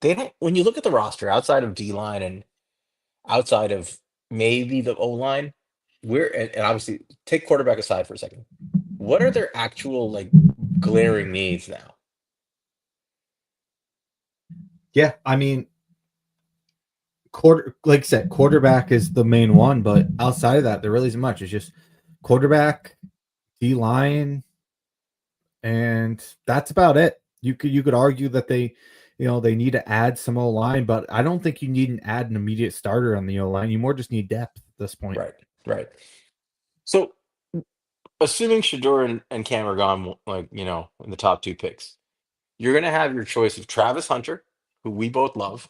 They don't. When you look at the roster outside of D line and outside of maybe the O line, and obviously take quarterback aside for a second. What are their actual like glaring needs now? Yeah, I mean, like I said, quarterback is the main one, but outside of that, there really isn't much. It's just quarterback, D line, and that's about it. You could argue that they need to add some O line, but I don't think you need an immediate starter on the O line. You more just need depth at this point. Right, right. So assuming Shador and Cam are gone, like in the top two picks, you're gonna have your choice of Travis Hunter, who we both love,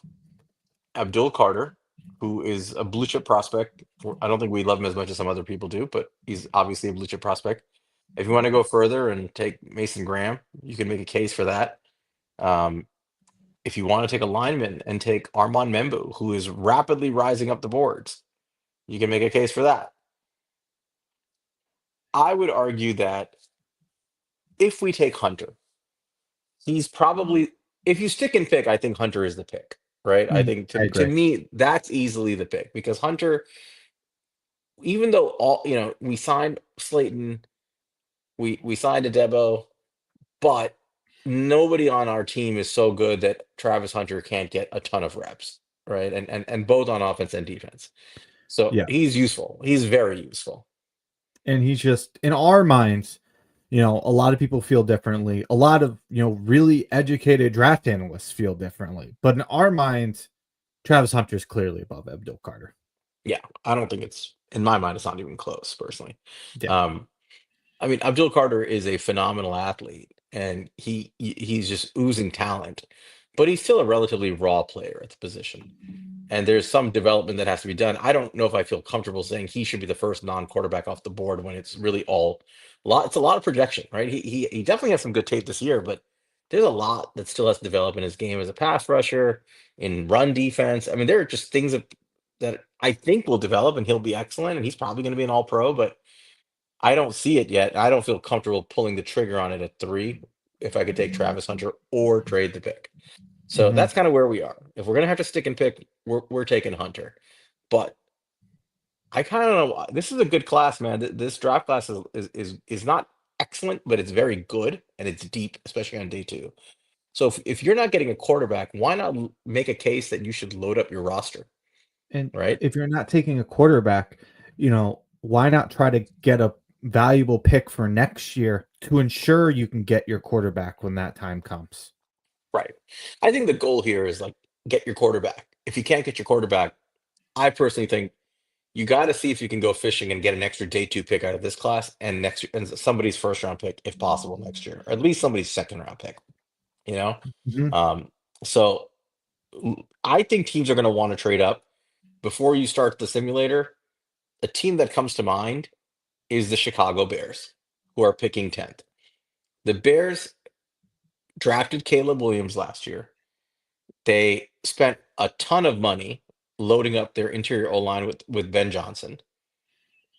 Abdul Carter, who is a blue chip prospect. I don't think we love him as much as some other people do, but he's obviously a blue chip prospect. If you want to go further and take Mason Graham, you can make a case for that. Um, if you want to take a lineman and take Armand Membu, who is rapidly rising up the boards, you can make a case for that. I would argue that if we take Hunter, he's probably, if you stick and pick, I think Hunter is the pick, right? I think I to agree. me that's easily the pick because Hunter, even though we signed Slayton, we signed Adebo, but nobody on our team is so good that Travis Hunter can't get a ton of reps, right? And both on offense and defense. So Yeah, he's useful. He's very useful. and he's just in our minds. A lot of people feel differently. A lot of really educated draft analysts feel differently. But in our minds, Travis Hunter is clearly above Abdul Carter. Yeah, I don't think it's in my mind. It's not even close, personally. Yeah. Um, I mean, Abdul Carter is a phenomenal athlete, and he's just oozing talent, but he's still a relatively raw player at the position. And there's some development that has to be done. I don't know if I feel comfortable saying he should be the first non-quarterback off the board when it's really all a lot. It's a lot of projection, right? He definitely has some good tape this year, but there's a lot that still has to develop in his game as a pass rusher, in run defense. I mean, there are just things that I think will develop, and he'll be excellent, and he's probably going to be an All-Pro, but I don't see it yet. I don't feel comfortable pulling the trigger on it at 3 if I could take Travis Hunter or trade the pick. So Hmm. that's kind of where we are. If we're gonna have to stick and pick, we're taking Hunter. But I kind of know this is a good class, man. This draft class is not excellent, but it's very good and it's deep, especially on day 2. So if you're not getting a quarterback, why not make a case that you should load up your roster, And right? if you're not taking a quarterback, why not try to get a valuable pick for next year to ensure you can get your quarterback when that time comes? Right. I think the goal here is like get your quarterback. If you can't get your quarterback, I personally think you got to see if you can go fishing and get an extra day 2 pick out of this class and somebody's first round pick if possible next year, or at least somebody's second round pick. You know, Mhm. um, so I think teams are going to want to trade up before you start the simulator. A team that comes to mind is the Chicago Bears, who are picking 10th. The Bears drafted Caleb Williams last year. They spent a ton of money loading up their interior O line with Ben Johnson.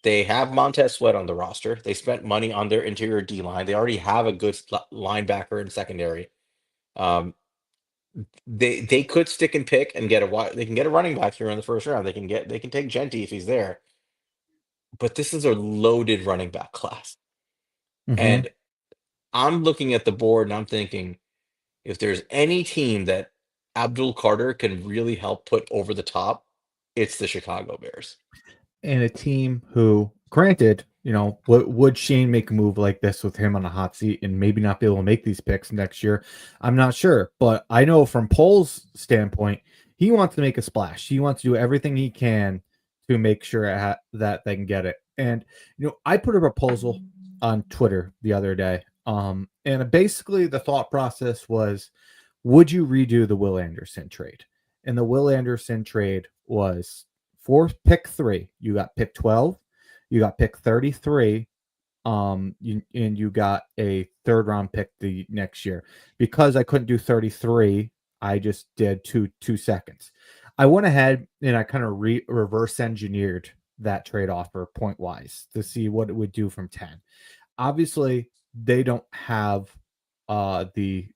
They have Montez Sweat on the roster. They spent money on their interior D line. They already have a good linebacker and secondary. Um, they could stick and pick and get they can get a running back here in the first round. They can take Genty if he's there. But this is a loaded running back class. Mhm. And I'm looking at the board and I'm thinking if there's any team that Abdul Carter can really help put over the top, it's the Chicago Bears. And a team who, granted, would Shane make a move like this with him on a hot seat and maybe not be able to make these picks next year? I'm not sure, but I know from Pohl's standpoint, he wants to make a splash. He wants to do everything he can to make sure that they can get it. And I put a proposal on Twitter the other day, and basically the thought process was, would you redo the Will Anderson trade? And the Will Anderson trade was for pick 3. You got pick 12, you got pick 33, and you got a third round pick the next year. Because I couldn't do 33, I just did 2 seconds. I went ahead and I kind of reverse engineered that trade offer point wise to see what it would do from 10. Obviously, they don't have the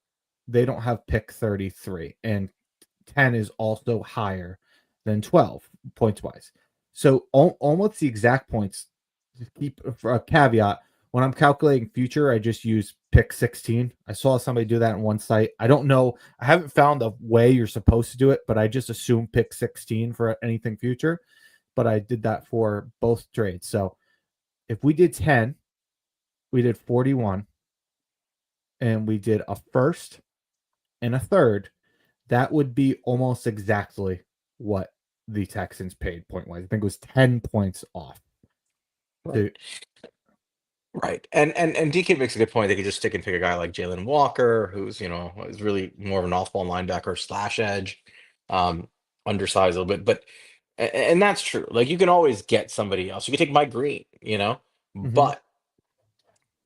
they don't have pick 33, and 10 is also higher than 12 points wise. So almost the exact points. To keep for a caveat, when I'm calculating future, I just use pick 16. I saw somebody do that on one site. I don't know. I haven't found a way you're supposed to do it, but I just assume pick 16 for anything future. But I did that for both trades. So if we did 10, we did 41, and we did a first and a third, that would be almost exactly what the Texans paid point wise. I think it was 10 points off. Right. To, Right. And DK makes a good point. They could just stick and pick a guy like Jalen Walker, who's, is really more of an off-ball linebacker slash edge, um, undersized a little bit. But and that's true. Like you can always get somebody else. You could take Mike Green. Mhm. But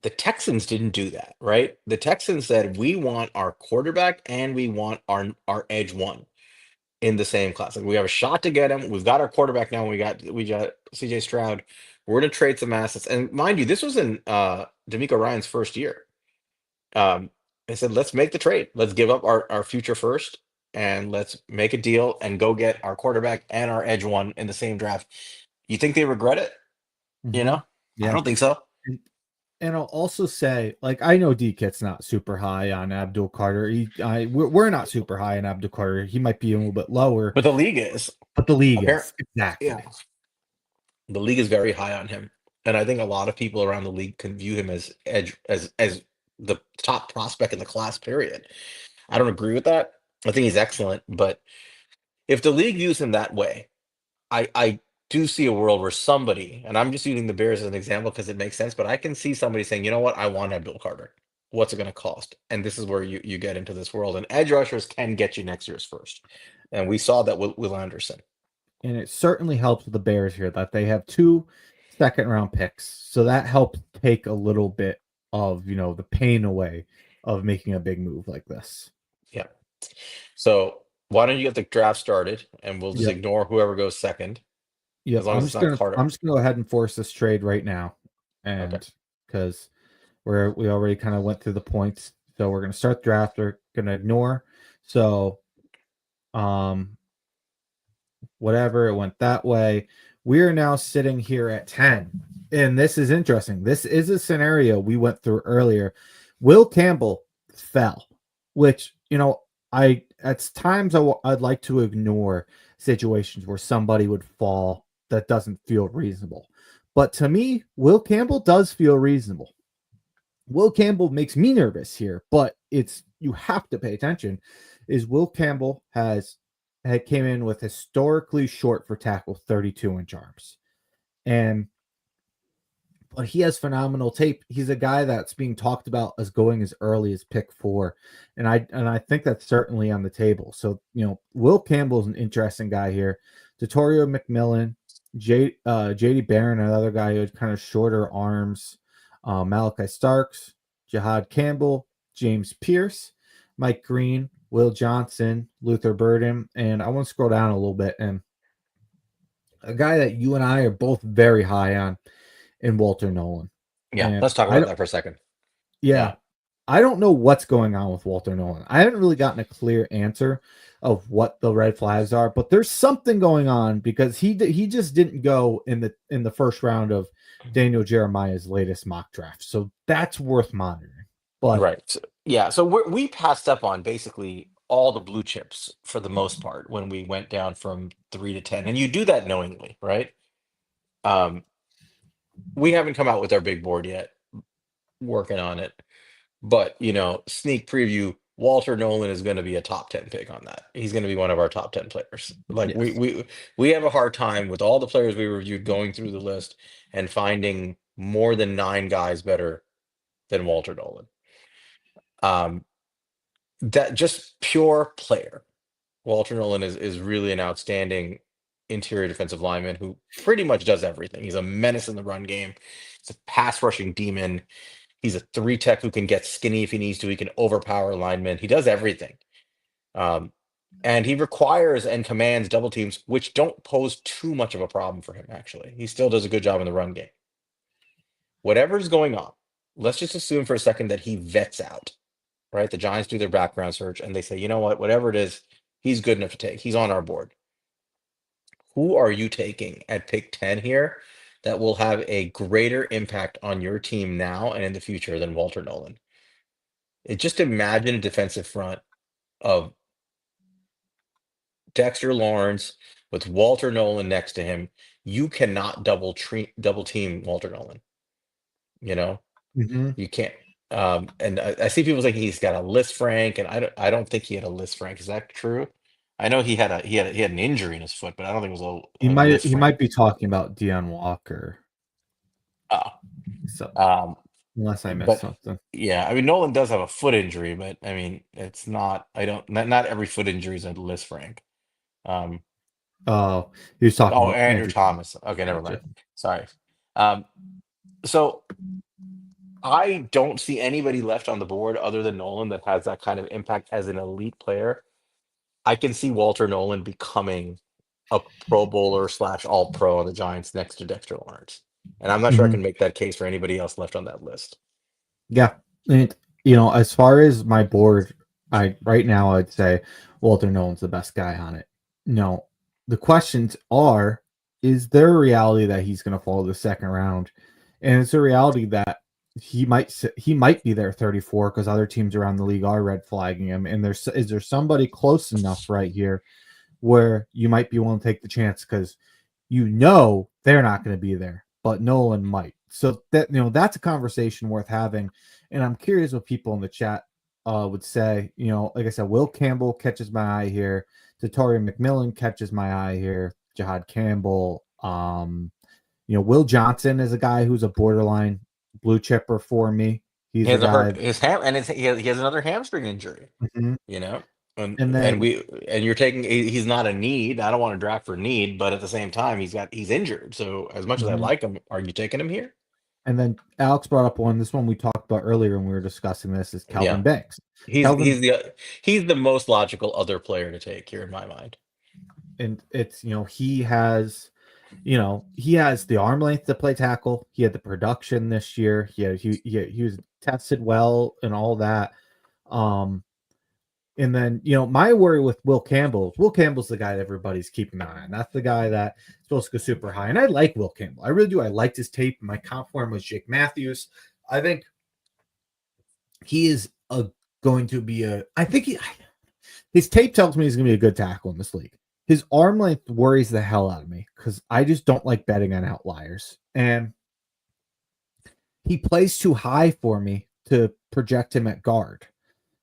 the Texans didn't do that, right? The Texans said we want our quarterback and we want our edge one in the same class. Like we have a shot to get him. We've got our quarterback now. We got CJ Stroud. We're gonna trade some assets. And mind you, this was in D'Amico Ryan's first year. They said, let's make the trade. Let's give up our future first and let's make a deal and go get our quarterback and our edge one in the same draft. You think they regret it? You Mhm. know? I Yeah. don't think so. And, and I'll also say, like, I know DKit's not super high on Abdul Carter. We're not super high on Abdul Carter. He might be a little bit lower, But the league is but the league apparent. is exactly. Yeah. The league is very high on him. And I think a lot of people around the league can view him as edge as the top prospect in the class, period. I don't agree with that. I think he's excellent, but if the league views him that way, I do see a world where somebody, and I'm just using the Bears as an example because it makes sense, but I can see somebody saying, you know what, I want Abdul Carter. What's it going to cost? And this is where you get into this world. And edge rushers can get you next year's first. And we saw that with Will Anderson. And it certainly helps the Bears here that they have two second round picks. So that helps take a little bit of, the pain away of making a big move like this. Yeah. So why don't you get the draft started and we'll just Yep. ignore whoever goes second, as Yep. long as it's not I'm Carter. just gonna go ahead and force this trade right now. Okay. And because we already kind of went through the points. So we're gonna start draft, we're gonna ignore. So um whatever, it went that way. We are now sitting here at 10. And this is interesting. This is a scenario we went through earlier. Will Campbell fell, which, I at times I'd like to ignore situations where somebody would fall that doesn't feel reasonable. But to me, Will Campbell does feel reasonable. Will Campbell makes me nervous here, but it's you have to pay attention. Is Will Campbell had came in with historically short for tackle 32-inch arms. And but he has phenomenal tape. He's a guy that's being talked about as going as early as pick 4. And I think that's certainly on the table. So, Will Campbell's an interesting guy here. Detorio McMillan, JD Barron, another guy who had kind of shorter arms. Malachi Starks, Jihad Campbell, James Pierce, Mike Green, Will Johnson, Luther Burden, and I want to scroll down a little bit, and a guy that you and I are both very high on in Walter Nolan. Yeah. And Let's talk I about don't, that for a second. yeah, Yeah. I don't know what's going on with Walter Nolan. I haven't really gotten a clear answer of what the red flags are, but there's something going on because he just didn't go in the first round of Daniel Jeremiah's latest mock draft. So that's worth monitoring. But Right. Yeah. So we passed up on basically all the blue chips for the most part when we went down from 3 to 10. And you do that knowingly, right? Um, we haven't come out with our big board yet, working on it. But, sneak preview, Walter Nolan is going to be a top 10 pick on that. He's going to be one of our top 10 players. Like yes. we have a hard time with all the players we reviewed going through the list and finding more than 9 guys better than Walter Nolan. Um, that just pure player. Walter Nolan is really an outstanding interior defensive lineman who pretty much does everything. He's a menace in the run game. He's a pass rushing demon. He's a 3 tech who can get skinny if he needs to. He can overpower linemen. He does everything. Um, and he requires and commands double teams, which don't pose too much of a problem for him, actually. He still does a good job in the run game. Whatever's going on, let's just assume for a second that he vets out. right? The Giants do their background search and they say, you know what, whatever it is, he's good enough to take. He's on our board. Who are you taking at pick 10 here that will have a greater impact on your team now and in the future than Walter Nolan? Just imagine a defensive front of Dexter Lawrence with Walter Nolan next to him. You cannot double team Walter Nolan. You know, Hmm. you can't. And I see people saying he's got a list Frank, and I don't think he had a list Frank. Is that true? I know he had an injury in his foot, but I don't think it was He a might list he might Frank. be talking about Deion Walker. Uh, So um, unless I missed but something. yeah, I mean Nolan does have a foot injury, but I mean it's not. I don't. Not every foot injury is a list Frank. Um, Oh, he was talking oh, about Andrew Andrew Thomas. Okay, never Thomas. mind. Sorry. Um, so I don't see anybody left on the board other than Nolan that has that kind of impact as an elite player. I can see Walter Nolan becoming a Pro Bowler slash All Pro on the Giants next to Dexter Lawrence, and I'm not sure I Hmm. can make that case for anybody else left on that list. Yeah, and as far as my board, I right now I'd say Walter Nolan's the best guy on it. No, the questions are: is there a reality that he's going to fall to the second round? And it's a reality that he might be there 34 because other teams around the league are red flagging him. And is there somebody close enough right here where you might be willing to take the chance because they're not going to be there, but Nolan might. So that's a conversation worth having. And I'm curious what people in the chat would say. Like I said, Will Campbell catches my eye here. Tatori McMillan catches my eye here. Jahad Campbell. Will Johnson is a guy who's a borderline blue chipper for me. He He's a has a guy. hurt his ham, and he has another hamstring injury. Mhm. You know, and And and then we and you're taking. He's not a need. I don't want to draft for need, but at the same time, he's injured. So as much as I mhm. like him, are you taking him here? And then Alex brought up this one we talked about earlier when we were discussing this is Yeah, Calvin Banks. he's Calvin he's the he's the most logical other player to take here in my mind. and it's he has the arm length to play tackle. He had the production this year. He was tested well and all that. Um, and then my worry with Will Campbell's the guy that everybody's keeping an eye on. That's the guy that's supposed to go super high. And I like Will Campbell. I really do. I liked his tape. My comp for him was Jake Matthews. I think he is going to be a. I think his tape tells me he's going to be a good tackle in this league. His arm length worries the hell out of me because I just don't like betting on outliers. And he plays too high for me to project him at guard.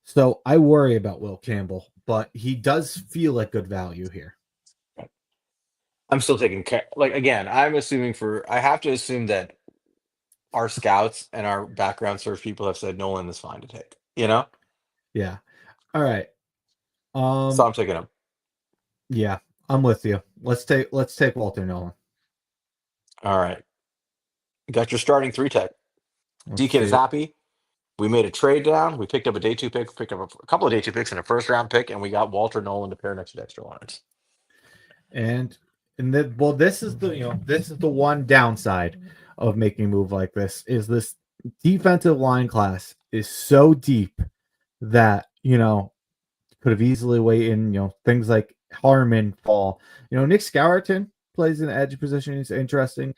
So I worry about Will Campbell, but he does feel like good value here. I'm still taking care. Like again, I have to assume that our scouts and our background search people have said Nolan is fine to take. Yeah. All right. So Um. I'm taking him. Yeah, I'm with you. Let's take Walter Nolan. All right, got your starting three tech. Let's DK is see. happy. We made a trade down. We picked up a day two pick, picked up a couple of day two picks and a first round pick, and we got Walter Nolan to pair next to Dexter Lawrence. And this is the one downside of making a move like this defensive line class is so deep that could have easily weighed in things like Harmon fall. Nick Scourton plays in the edge position. He's interesting.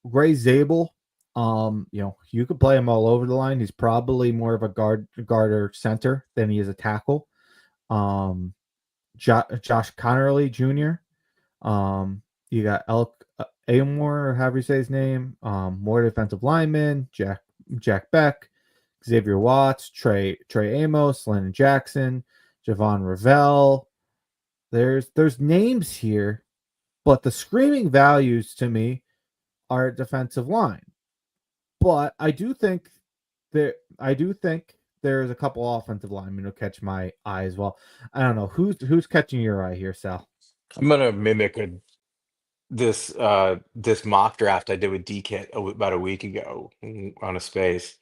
Gray Zabel, you could play him all over the line. He's probably more of a guard or center than he is a tackle. Um, Josh Connerly Jr. You got Elk Amore, or however you say his name. More defensive linemen. Jack Beck, Xavier Watts, Trey Amos, Landon Jackson, Javon Ravel. There's names here, but the screaming values to me are defensive line. But I do think there's a couple offensive linemen who catch my eye as well. I don't know who's catching your eye here, Sal. I'm gonna mimic this mock draft I did with DK about a week ago on a space.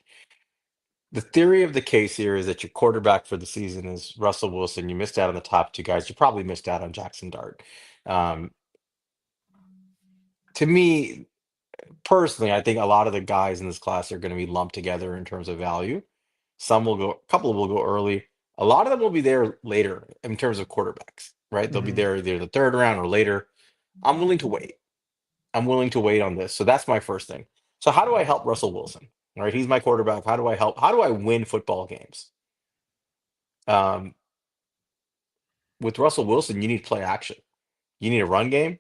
The theory of the case here is that your quarterback for the season is Russell Wilson. You missed out on the top two guys. You probably missed out on Jackson Dart. Um, to me, personally, I think a lot of the guys in this class are going to be lumped together in terms of value. Some will go, a couple will go early. A lot of them will be there later in terms of quarterbacks, right? They'll be Hmm. there either the third round or later. I'm willing to wait. I'm willing to wait on this. So that's my first thing. So how do I help Russell Wilson? All right, he's my quarterback. How do I help? How do I win football games? Um, with Russell Wilson, you need play action. You need a run game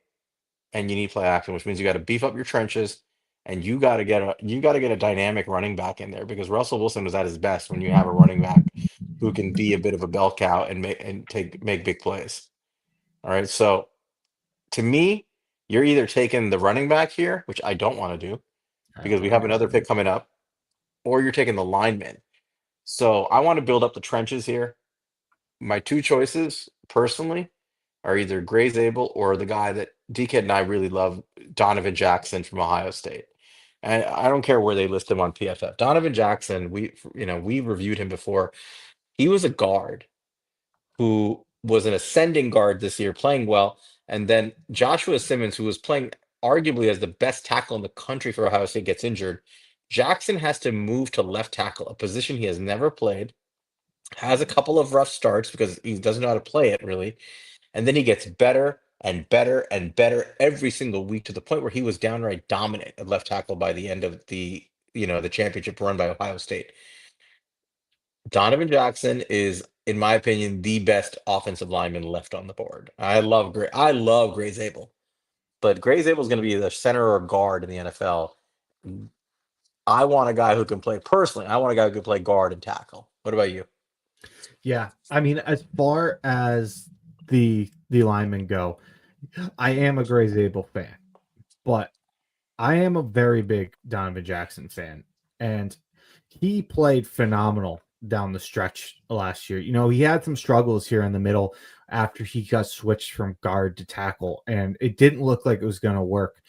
and you need play action, which means you got to beef up your trenches and you got to get a dynamic running back in there because Russell Wilson was at his best when you have a running back who can be a bit of a bell cow and make big plays. All right, so to me, you're either taking the running back here, which I don't want to do I because don't we want have to another pick coming up, or you're taking the lineman. So I want to build up the trenches here. My two choices, personally, are either Gray Zabel or the guy that DK and I really love, Donovan Jackson from Ohio State. And I don't care where they list him on PFF. Donovan Jackson, we reviewed him before. He was a guard who was an ascending guard this year, playing well. And then Joshua Simmons, who was playing arguably as the best tackle in the country for Ohio State, gets injured. Jackson has to move to left tackle, a position he has never played, has a couple of rough starts because he doesn't know how to play it really. And then he gets better and better and better every single week to the point where he was downright dominant at left tackle by the end of the championship run by Ohio State. Donovan Jackson is, in my opinion, the best offensive lineman left on the board. I love Gray Zabel, but Gray Zabel is going to be the center or guard in the NFL. I want a guy who can play personally. I want a guy who can play guard and tackle. What about you? Yeah, I mean, as far as the linemen go, I am a Gray Zabel fan, but I am a very big Donovan Jackson fan, and he played phenomenal down the stretch last year. You know, he had some struggles here in the middle after he got switched from guard to tackle, and it didn't look like it was going to work.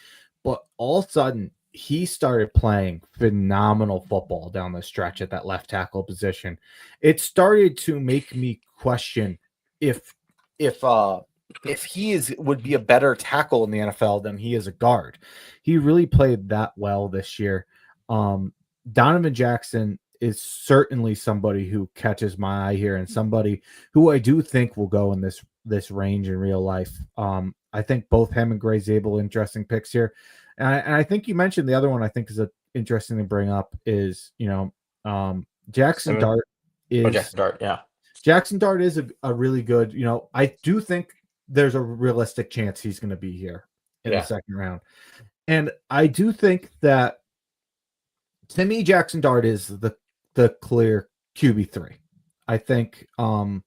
But all of a sudden, he started playing phenomenal football down the stretch at that left tackle position. It started to make me question if if uh if he is would be a better tackle in the NFL than he is a guard. He really played that well this year. Um, Donovan Jackson is certainly somebody who catches my eye here and somebody who I do think will go in this range in real life. I think both him and Gray Zabel interesting picks here. And I think you mentioned the other one I think is interesting to bring up is, Jackson Simmons? Dart Oh, is Jackson Dart. Yeah, Jackson Dart is a really good, I do think there's a realistic chance he's going to be here in the yeah. second round. And I do think that to me, Jackson Dart is the clear QB3. I think, and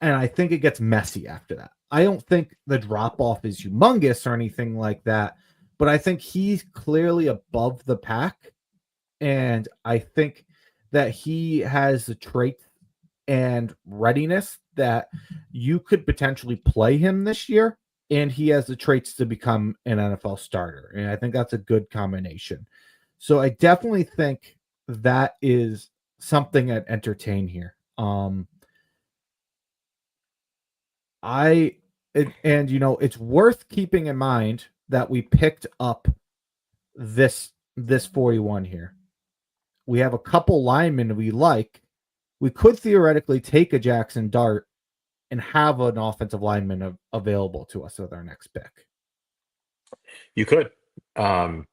I think it gets messy after that. I don't think the drop off is humongous or anything like that, but I think he's clearly above the pack, and I think that he has the traits and readiness that you could potentially play him this year, and he has the traits to become an NFL starter, and I think that's a good combination. So I definitely think that is something I'd entertain here. I and it's worth keeping in mind that we picked up this 41 here. We have a couple linemen we like. We could theoretically take a Jackson Dart and have an offensive lineman available to us with our next pick. You could. Um,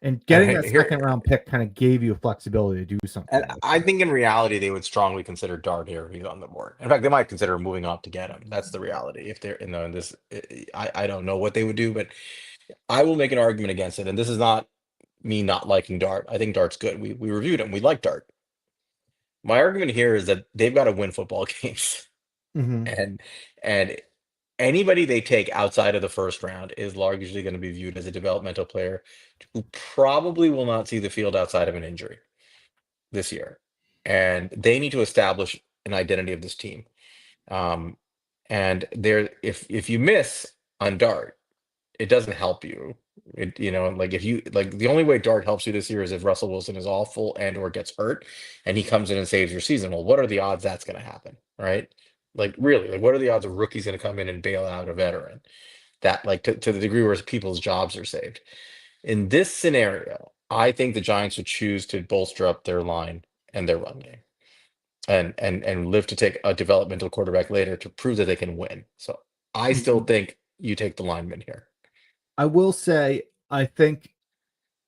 And and getting that second here, round pick kind of gave you flexibility to do and something like I that. think in reality they would strongly consider Dart here if he's on the board. In fact, they might consider moving up to get him. That's the reality. If they're in this, I don't know what they would do, but I will make an argument against it. And this is not me not liking Dart. I think Dart's good. We reviewed him. We like Dart. My argument here is that they've got to win football games, Mm-hmm. and and anybody they take outside of the first round is largely going to be viewed as a developmental player who probably will not see the field outside of an injury this year, and they need to establish an identity of this team. Um, and there, if you miss on Dart, it doesn't help you. Like if you like the only way Dart helps you this year is if Russell Wilson is awful and or gets hurt, and he comes in and saves your season. Well, what are the odds that's going to happen, right? Like really, like what are the odds of rookies going to come in and bail out a veteran? That like to the degree where people's jobs are saved. In this scenario, I think the Giants would choose to bolster up their line and their run game. and live to take a developmental quarterback later to prove that they can win. So I still think you take the lineman here. I will say, I think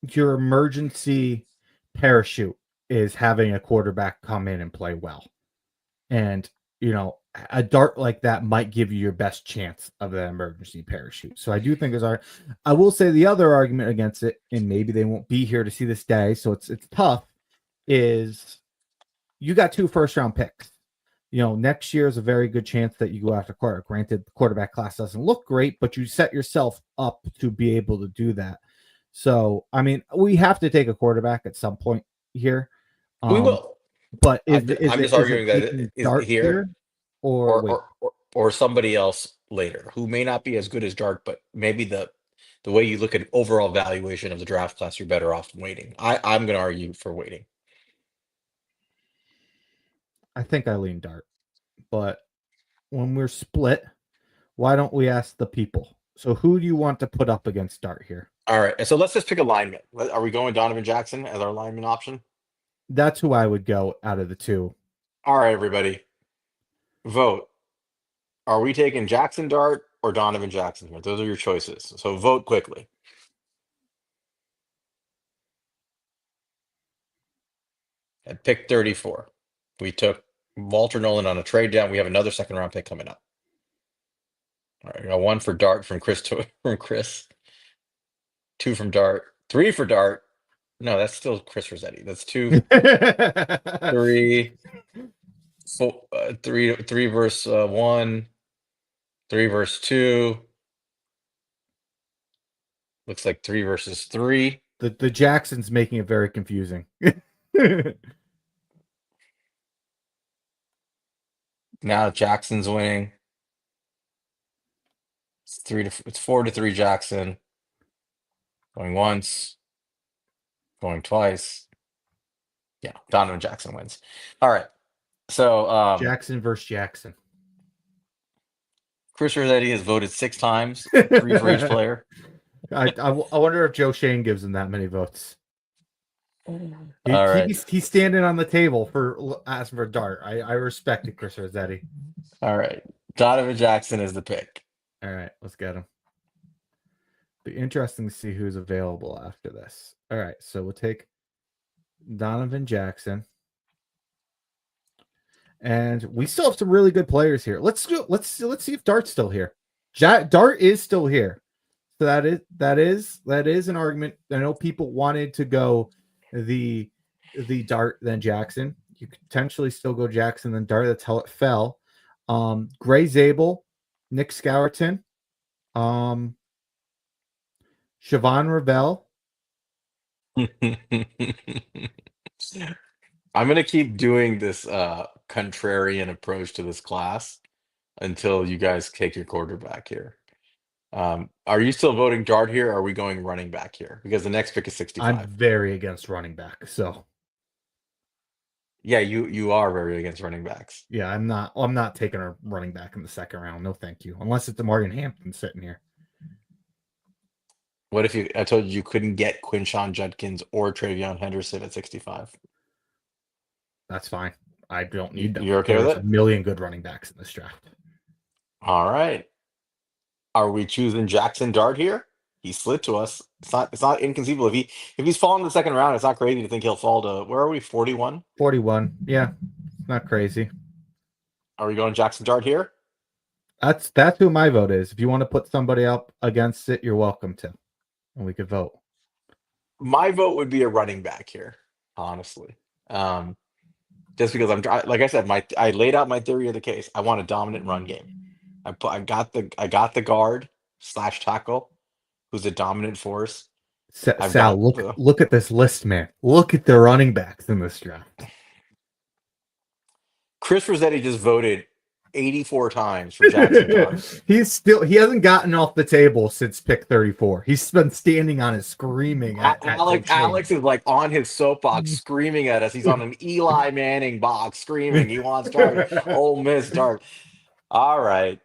your emergency parachute is having a quarterback come in and play well. And, a dart like that might give you your best chance of that emergency parachute. So I do think I will say the other argument against it, and maybe they won't be here to see this day, so it's tough, is you got 2 first-round picks. Next year is a very good chance that you go after quarterback. Granted, the quarterback class doesn't look great, but you set yourself up to be able to do that. So, I mean, we have to take a quarterback at some point here. We will. But I'm just is it arguing that taking is Dart here here or or, wait? or somebody else later who may not be as good as Dart, but maybe the way you look at overall valuation of the draft class, you're better off waiting. I'm going to argue for waiting. I think I lean Dart. But when we're split, why don't we ask the people? So who do you want to put up against Dart here? All right, so let's just pick a lineman. Are we going Donovan Jackson as our lineman option? That's who I would go out of the 2. All right, everybody, vote. Are we taking Jackson Dart or Donovan Jackson here? Those are your choices. So vote quickly. At pick 34, we took Walter Nolan on a trade down. We have another second round pick coming up. All right, we got 1 for Dart from Chris, 2 from Dart, 3 for Dart. No, that's still Chris Rossetti. That's 2, 3, 4, 3 versus 1, 3 versus 2. Looks like 3 versus 3. The Jackson's making it very confusing. Now Jackson's winning. It's 4-3 Jackson. Going once. Going twice. Yeah, Donovan Jackson wins. All right. So Jackson versus Jackson. Chris Rossetti has voted 6 times, 3 for each player. I wonder if Joe Shane gives him that many votes. All right. He's standing on the table for asking for Dart. I respected Chris Rossetti. All right. Donovan Jackson is the pick. All right, let's get him. Be interesting to see who's available after this. All right, so we'll take Donovan Jackson. And we still have some really good players here. Let's see if Dart's still here. Dart is still here. So that is an argument. I know people wanted to go the Dart then Jackson. You could potentially still go Jackson then Dart. That's how it fell. Gray Zabel, Nick Scourton, Siobhan Ravel. I'm going to keep doing this contrarian approach to this class until you guys take your quarterback here. Are you still voting Dart here, or are we going running back here? Because the next pick is 65. I'm very against running back. So yeah, you are very against running backs. yeah, I'm not taking a running back in the second round. No, thank you. Unless it's a Morgan Hampton sitting here. What if I told you couldn't get Quinshawn Judkins or Travion Henderson at 65? That's fine. I don't need them. You're okay with There's it? a million good running backs in this draft. All right. Are we choosing Jackson Dart here? He slid to us. It's not inconceivable. If he's fallen in the second round, it's not crazy to think he'll fall to, where are we? 41? 41. Yeah. Not crazy. Are we going Jackson Dart here? That's who my vote is. If you want to put somebody up against it, you're welcome to. And we could vote. My vote would be a running back here, honestly. Just because like I said, I laid out my theory of the case. I want a dominant run game. I got the guard / tackle, who's a dominant force. Sal, look at this list, man. Look at the running backs in this draft. Chris Rossetti just voted 84 times for Jackson Dart. He hasn't gotten off the table since pick 34. He's been standing on it screaming. Alex is like on his soapbox screaming at us. He's on an Eli Manning box screaming. He wants Dart. Ole Miss Dart. All right.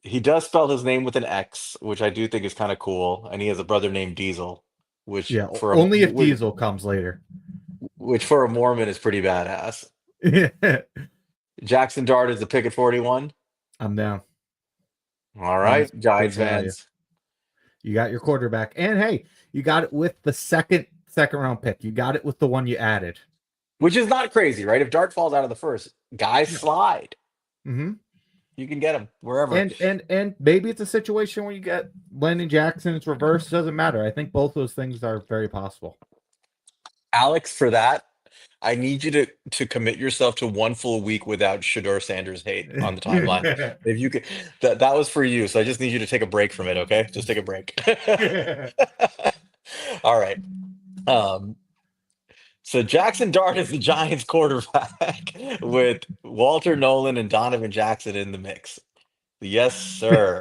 He does spell his name with an X, which I do think is kind of cool. And he has a brother named Diesel, which only if Diesel comes later. Which for a Mormon is pretty badass. Jackson Dart is the pick at 41. I'm down. All That's right, Giants good value. fans. You got your quarterback, and hey, you got it with the second round pick. You got it with the one you added. Which is not crazy, right? If Dart falls out of the first, guys No. slide. Mm-hmm. You can get him wherever. And maybe it's a situation where you get Landon Jackson. It's reverse. Doesn't matter. I think both those things are very possible. Alex, for that, I need you to commit yourself to one full week without Shador Sanders hate on the timeline. If you could, that was for you. So I just need you to take a break from it, okay? Just take a break. All right. Um, so Jackson Dart is the Giants quarterback with Walter Nolan and Donovan Jackson in the mix. Yes, sir.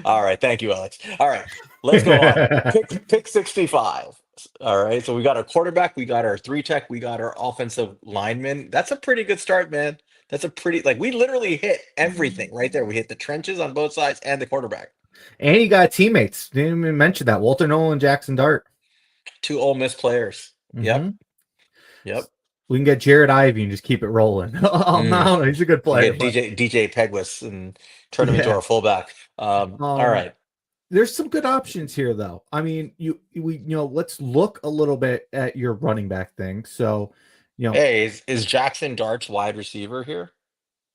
All right. Thank you, Alex. All right. Let's go on. Pick 65. All right. So we got our quarterback, we got our three tech, we got our offensive lineman. That's a pretty good start, man. That's a pretty like we literally hit everything right there. We hit the trenches on both sides and the quarterback. And you got teammates. Didn't even mention that. Walter Nolan, Jackson Dart. Two Ole Miss players. Yep. Mm-hmm. Yep. We can get Jared Ivey and just keep it rolling. Oh Mm. no, he's a good And player, get but DJ Pegwis and turn him into yeah. our fullback. All right. There's some good options here, though. I mean, let's look a little bit at your running back thing. So, Hey, is Jackson Dart's wide receiver here?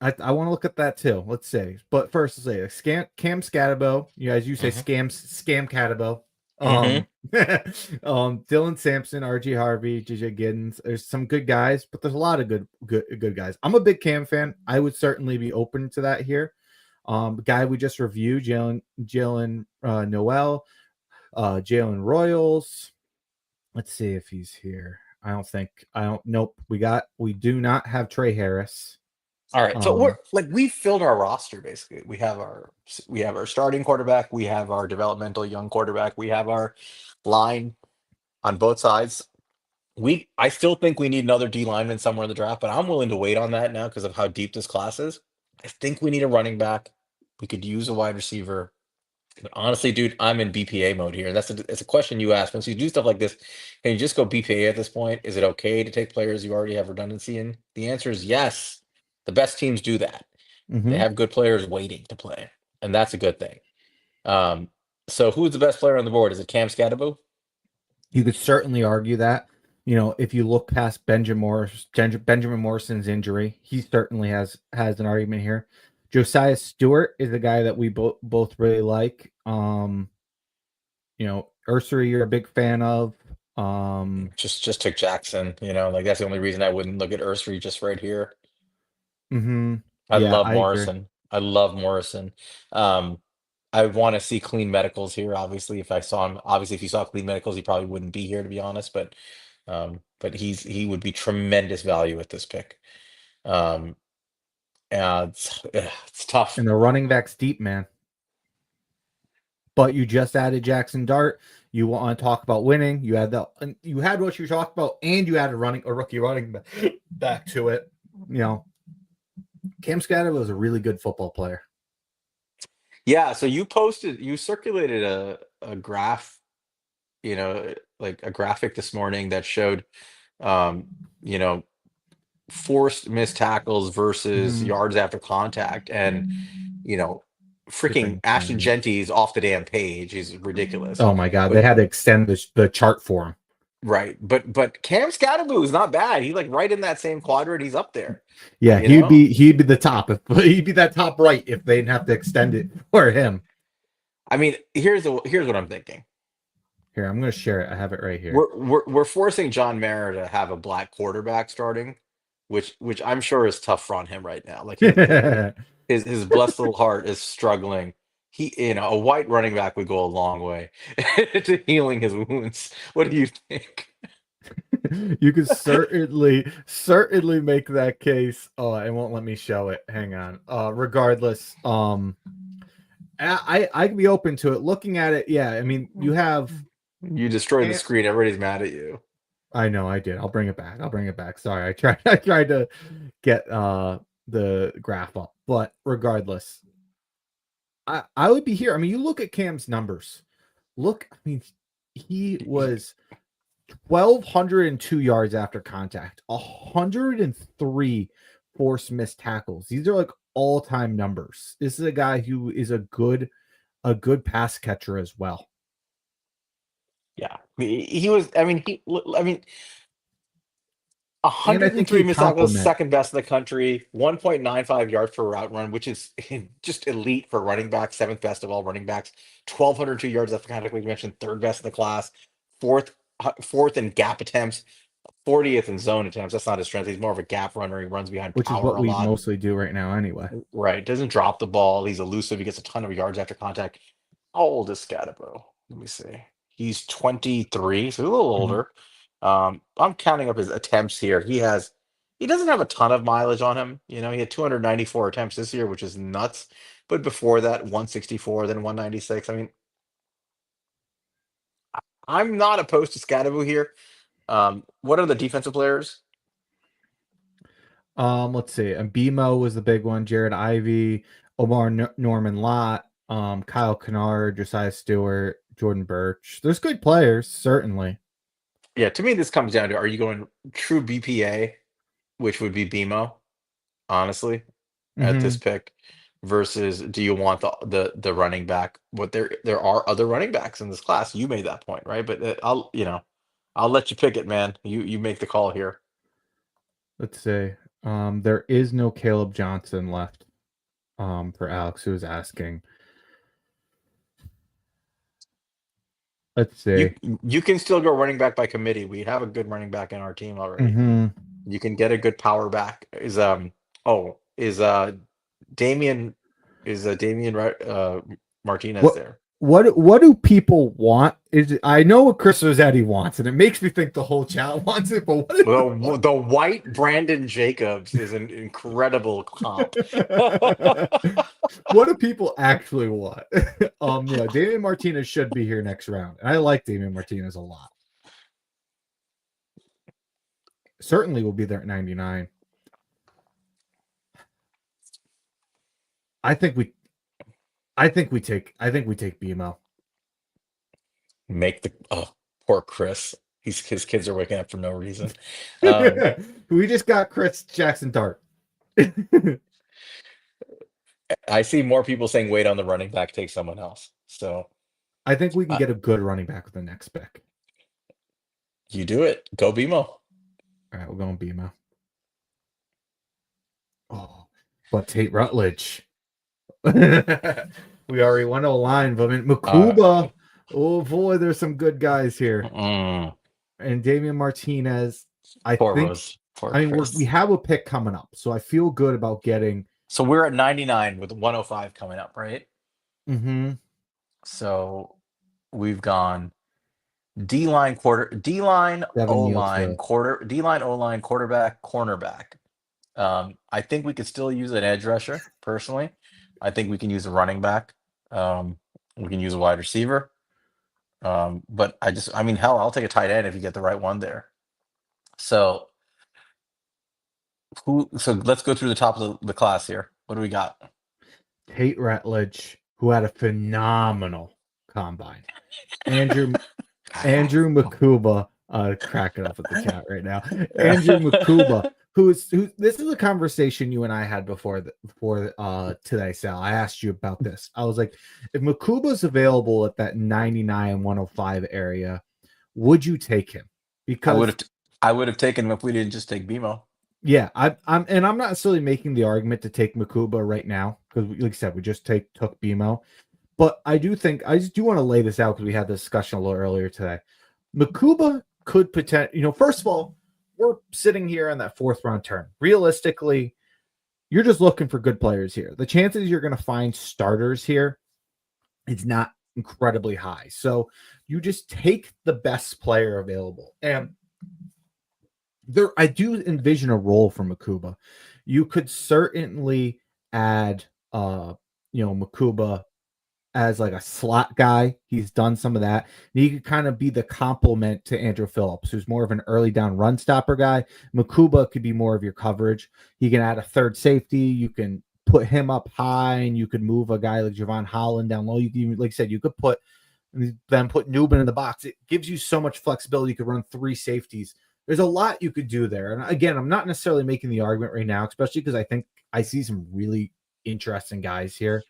I want to look at that too. Let's see. But first, let's say Cam Scatabo. As you say, Hmm. scam Catabo. Hmm. Dylan Sampson, RG Harvey, JJ Giddens. There's some good guys, but there's a lot of good guys. I'm a big Cam fan. I would certainly be open to that here. The guy we just reviewed, Jaylin Noel, Jalen Royals. Let's see if he's here. Nope. We do not have Trey Harris. All right, so we're like we filled our roster basically. We have our starting quarterback, we have our developmental young quarterback, we have our line on both sides. I still think we need another D lineman somewhere in the draft, but I'm willing to wait on that now because of how deep this class is. I think we need a running back. We could use a wide receiver. But honestly, dude, I'm in BPA mode here. It's a question you ask. Once you do stuff like this, can you just go BPA at this point? Is it okay to take players you already have redundancy in? The answer is yes. The best teams do that. They Mm-hmm. have good players waiting to play, and that's a good thing. Um, so who's the best player on the board? Is it Cam Scatabo? You could certainly argue that. If you look past Benjamin Morrison's injury, he certainly has an argument here. Josiah Stewart is a guy that we both really like. Ursary, you're a big fan of. Just took Jackson. Like that's the only reason I wouldn't look at Ursary just right here. Mm-hmm. I Yeah, love I agree. Morrison. I love Morrison. Um, I want to see clean medicals here. Obviously, if I saw him, obviously, if you saw clean medicals, he probably wouldn't be here to be honest. But he would be tremendous value at this pick. Um, and it's tough. And the running back's deep, man. But you just added Jackson Dart. You want to talk about winning. You had what you talked about, and you added a rookie running back to it. Cam Scatterman was a really good football player. Yeah. So you circulated a graph, like a graphic this morning that showed, um, you know, forced missed tackles versus Mm-hmm. yards after contact, and you know, freaking Freaking Ashton insane. Genty's off the damn page. He's ridiculous. Oh my god, they But had to extend the chart for him. right, but Cam Scatterbo is not bad. He's like right in that same quadrant. He's up there. Yeah, You he'd know, be he'd be the top if he'd be that top right if they didn't have to extend it for him. I mean, here's what I'm thinking. Here, I'm gonna share it. I have it right here. We're forcing John Mara to have a black quarterback starting, which I'm sure is tough on him right now. Like his blessed little heart is struggling. A white running back would go a long way to healing his wounds. What do you think? You could certainly make that case. Oh, it won't let me show it. Hang on. Regardless, I can be open to it. Looking at it, yeah. I mean, you have. You destroyed the screen. Everybody's mad at you. I know I did. I'll bring it back. Sorry, I tried. I tried to get the graph up, but regardless, I would be here. I mean, you look at Cam's numbers. I mean, he was 1,202 yards after contact, 103 forced missed tackles. These are like all-time numbers. This is a guy who is a good pass catcher as well. Yeah, he was. I mean, I mean, And I think 103 he missed tackles, complement, second best in the country. 1.95 yards per route run, which is just elite for running back. Seventh best of all running backs. 1,202 yards after contact. We mentioned third best in the class. Fourth in gap attempts. 40th in zone attempts. That's not his strength. He's more of a gap runner. He runs behind which is power what a we lot. mostly do right now anyway. Right. Doesn't drop the ball. He's elusive. He gets a ton of yards after contact. How old is Scatabo? Let me see. He's 23, so he's a little Mhm. older. I'm counting up his attempts here. He doesn't have a ton of mileage on him. You know, he had 294 attempts this year, which is nuts. But before that, 164, then 196. I mean, I'm not opposed to Scatabo here. What are the defensive players? Let's see. And BMO was the big one. Jared Ivey, Norman Lott, Kyle Kennard, Josiah Stewart, Jordan Birch. There's good players, certainly. Yeah, to me, this comes down to, are you going true BPA, which would be BMO, honestly, at this Hmm. pick, versus do you want the running back? What there are other running backs in this class. You made that point, right? But I'll let you pick it, man. You make the call here. Let's see. There is no Caleb Johnson left. For Alex who was asking. Let's You see. you can still go running back by committee. We have a good running back in our team already. Hmm. You can get a good power back. Is Damian Damian Martinez What there? what do people want? Is I know what Chris Rossetti wants, and it makes me think the whole chat wants it. But The white Brandon Jacobs is an incredible comp. what do people actually want? Yeah, Damian Martinez should be here next round, and I like Damian Martinez a lot. Certainly will be there at 99. I think we I think we take BMO. Make the poor Chris. His kids are waking up for no reason. Um, We just got Chris Jackson Dart. I see more people saying wait on the running back, take someone else. So I think we can uh, get a good running back with the next pick. you do it. Go BMO. All right, we're going BMO. Oh, but Tate Rutledge. We already went a line, but I mean, Uh, Makuba. Oh boy, there's some good guys here. mm, And Damian Martinez. I poor think. Rose. Poor I mean, we Chris. have a pick coming up, so I feel good about getting. So we're at 99 with 105 coming up, right? Mm-hmm. So we've gone Devin Nielsen. D line, O line, quarterback, cornerback. I think we could still use an edge rusher, personally. I think we can use a running back. We can use a wide receiver. But I mean, hell, I'll take a tight end if you get the right one there. So so let's go through the top of the class here. What do we got? Tate Rutledge, who had a phenomenal combine. Andrew Makuba, cracking up at the chat right now. Andrew Makuba, who this is a conversation you and I had before today, Sal. I asked you about this. I was like, if Makuba's available at that 99 105 area, would you take him? I would Because have I would have taken him if we didn't just take BMO. yeah, I'm not necessarily making the argument to take Makuba right now because, like I said, we just took BMO. But I just do want to lay this out because we had this discussion a little earlier today. Makuba could first of all, we're sitting here on that fourth round turn. Realistically, you're just looking for good players here. The chances you're going to find starters here is not incredibly high. So you just take the best player available. And I do envision a role for Makuba. You could certainly add Makuba as like a slot guy. He's done some of that. And he could kind of be the complement to Andrew Phillips, who's more of an early down run stopper guy. Makuba could be more of your coverage. He can add a third safety. You can put him up high, and you could move a guy like Javon Holland down low. You can, like I said, you could put and then put Newman in the box. It gives you so much flexibility. You could run 3 safeties. There's a lot you could do there. And again, I'm not necessarily making the argument right now, especially because I think I see some really interesting guys here.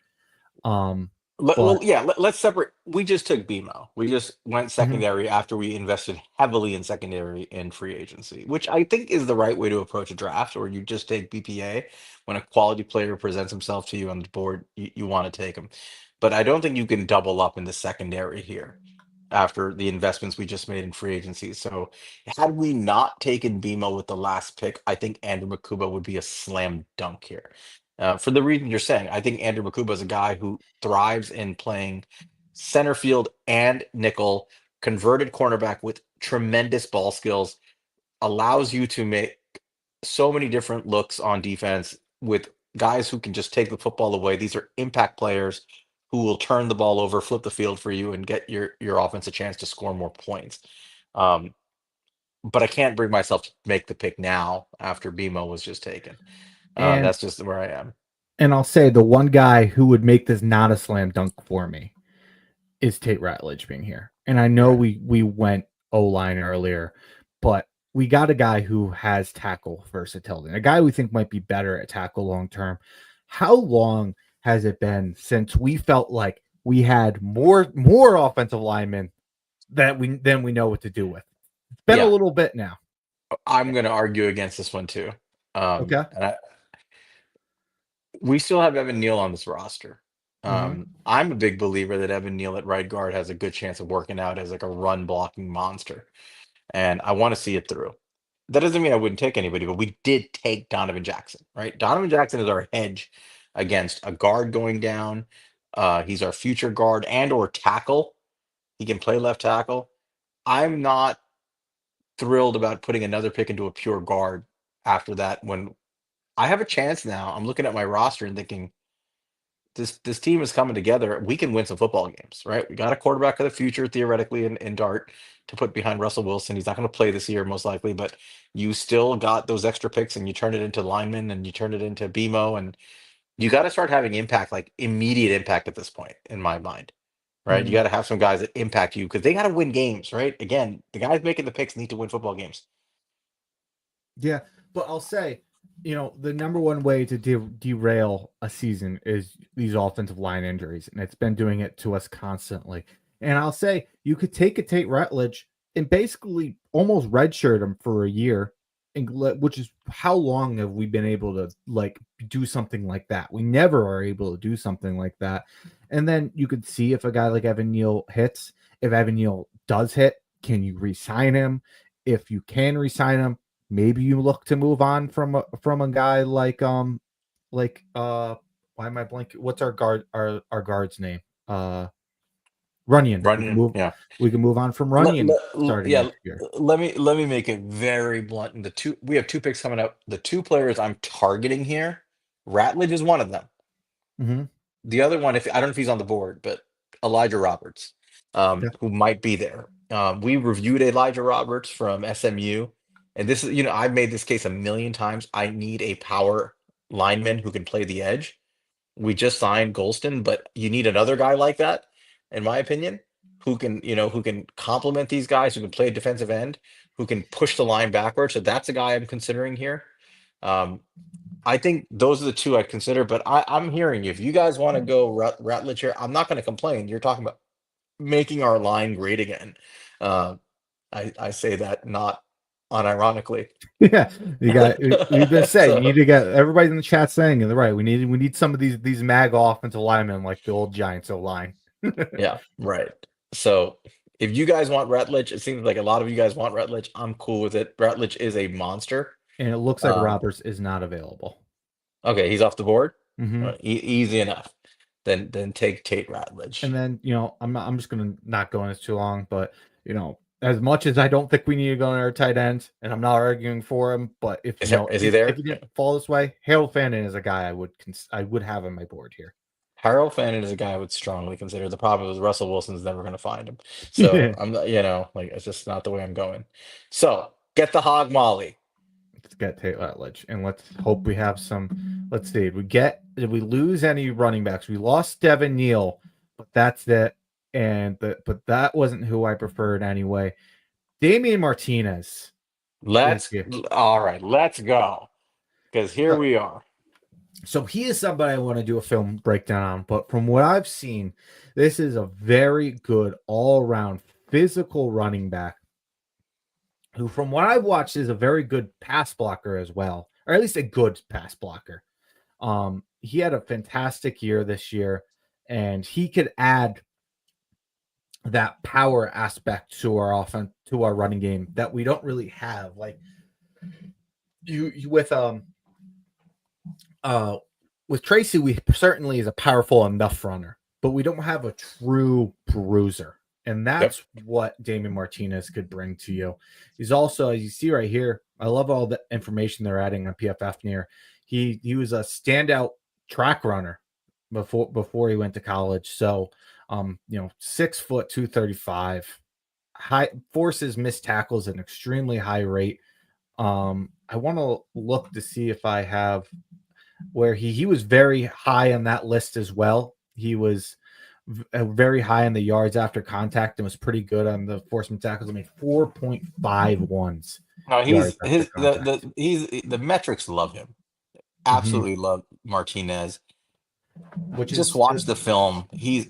Well, But yeah, let's separate. We just took BMO. We just went mhm. secondary after we invested heavily in secondary in free agency, which I think is the right way to approach a draft, or you just take BPA when a quality player presents himself to you on the board, you want to take him. But I don't think you can double up in the secondary here after the investments we just made in free agency. So had we not taken BMO with the last pick, I think Andrew Makuba would be a slam dunk here. For the reason you're saying, I think Andrew Makuba is a guy who thrives in playing center field and nickel, converted cornerback with tremendous ball skills, allows you to make so many different looks on defense with guys who can just take the football away. These are impact players who will turn the ball over, flip the field for you, and get your offense a chance to score more points. Um, but I can't bring myself to make the pick now after BMO was just taken. and That's just where I am. and I'll say the one guy who would make this not a slam dunk for me is Tate Ratledge being here. And I know Okay. we went O line earlier, but we got a guy who has tackle versatility, a guy we think might be better at tackle long term. How long has it been since we felt like we had more offensive linemen that we know what to do with? It's been a Yeah, little bit now. I'm going to argue against this one too. Okay. We still have Evan Neal on this roster. Mm-hmm. I'm a big believer that Evan Neal at right guard has a good chance of working out as like a run blocking monster, and I want to see it through. That doesn't mean I wouldn't take anybody, but we did take Donovan Jackson, right? Donovan Jackson is our hedge against a guard going down. He's our future guard and or tackle. He can play left tackle. I'm not thrilled about putting another pick into a pure guard after that when I have a chance now. I'm looking at my roster and thinking this team is coming together. We can win some football games, right? We got a quarterback of the future theoretically in Dart to put behind Russell Wilson. He's not going to play this year most likely, but you still got those extra picks and you turn it into linemen and you turn it into BMO and you got to start having impact, like immediate impact at this point in my mind, right? You Mm-hmm. got to have some guys that impact you because they got to win games, right? Again, the guys making the picks need to win football games. Yeah, but I'll say, the number one way to derail a season is these offensive line injuries, and it's been doing it to us constantly. And I'll say you could take a Tate Rutledge and basically almost redshirt him for a year, which is how long have we been able to like do something like that? We never are able to do something like that. And then you could see if a guy like Evan Neal hits. If Evan Neal does hit, can you re-sign him? If you can re-sign him, maybe you look to move on from a guy like why am I blanking? What's our guard's name? Runyon. We can Running, move yeah. we can move on from Runyon starting Yeah, next year. let me make it very blunt. We have two picks coming up. The two players I'm targeting here, Ratledge is one of them. Mm-hmm. The other one, if I don't know if he's on the board, but Elijah Roberts, Yeah. who might be there. We reviewed Elijah Roberts from SMU, and this is, I've made this case a million times. I need a power lineman who can play the edge. We just signed Golston, but you need another guy like that, in my opinion, who can complement these guys, who can play defensive end, who can push the line backwards. So that's a guy I'm considering here. Um, I think those are the two I'd consider, but I'm hearing you. If you guys want to go Rutledge here, I'm not going to complain. You're talking about making our line great again. Uh, I say that not unironically. Yeah, we've been saying you need So to get everybody in the chat saying it right. We need some of these mag offensive linemen like the old Giants O line. yeah, right. So if you guys want Rutledge, it seems like a lot of you guys want Rutledge. I'm cool with it. Rutledge is a monster. And it looks like Um, Roberts is not available. okay, he's off the board. Mm-hmm. Easy enough. Then take Tate And Rutledge. then, I'm just gonna not go on this too long, but as much as I don't think we need to go in our tight end, and I'm not arguing for him, but if Is he if he there? didn't fall this way, Harold Fannin is a guy I would have on my board here. Harold Fannin is a guy I would strongly consider. The problem is Russell Wilson's never going to find him. So Let's I'm not, like it's just not the way I'm going. So get the hog molly. get Tate Latledge, and let's hope we have some. Let's see. Did we lose any running backs? We lost Devin Neal, but that's it. but that wasn't who I preferred anyway. Damian Martinez is Let's here. all right, let's go. Because here So, we are. so he is somebody I want to do a film breakdown on, but from what I've seen, this is a very good all-around physical running back who, from what I've watched, is a very good pass blocker as well, or at least a good pass blocker. He had a fantastic year this year, and he could add that power aspect to our offense, to our running game that we don't really have. Like you uh with Tracy, we certainly is a powerful enough runner, but we don't have a true bruiser. And Yep. that's what Damon Martinez could bring to you. He's also, as you see right here, I love all the information they're adding on PFF near. He was a standout track runner before he went to college. So 6 foot 235, high forces missed tackles at an extremely high rate. I want to look to see if I have where he was very high on that list as well. He was very high on the yards after contact and was pretty good on the forcement tackles. I mean, 4.51s No, yards he's after his contact. the metrics love him. Mhm. Absolutely love Martinez. Which Just is watch the film. He's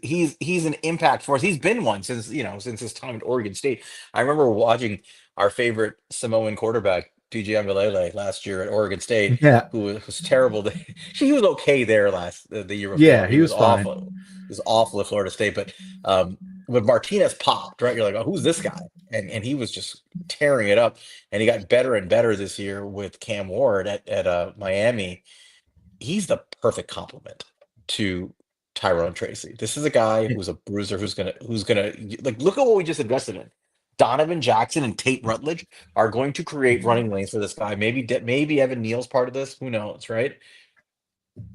an impact force. He's been one since since his time at Oregon State. I remember watching our favorite Samoan quarterback DJ Angalele last year at Oregon State, yeah, who was terrible. He was okay there the year yeah, before. He he was was fine. awful. He was awful at Florida State. But when Martinez popped, right, you're like, oh, who's this guy? And he was just tearing it up. And he got better and better this year with Cam Ward at Miami. He's the perfect complement to Tyrone Tracy. This is a guy who's a bruiser who's gonna like look at what we just invested in. Donovan Jackson and Tate Rutledge are going to create running lanes for this guy. Maybe Evan Neal's part of this. Who knows, right?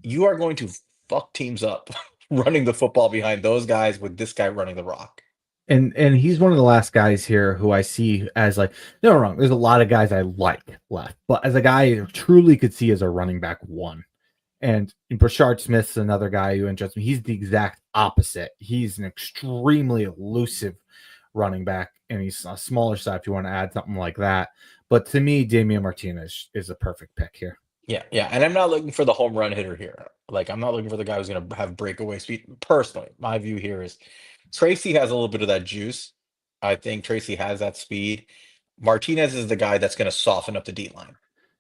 You are going to fuck teams up running the football behind those guys with this guy running the rock. And he's one of the last guys here who I see as like, no wrong. There's a lot of guys I like left, but as a guy I truly could see as a running back one. And Brashard Smith's another guy who interests me. He's the exact opposite. He's an extremely elusive running back, and he's a smaller side if you want to add something like that. But to me, Damian Martinez is a perfect pick here. Yeah, yeah. And I'm not looking for the home run hitter here. Like, I'm not looking for the guy who's going to have breakaway speed. Personally, my view here is Tracy has a little bit of that juice. I think Tracy has that speed. Martinez is the guy that's going to soften up the D line,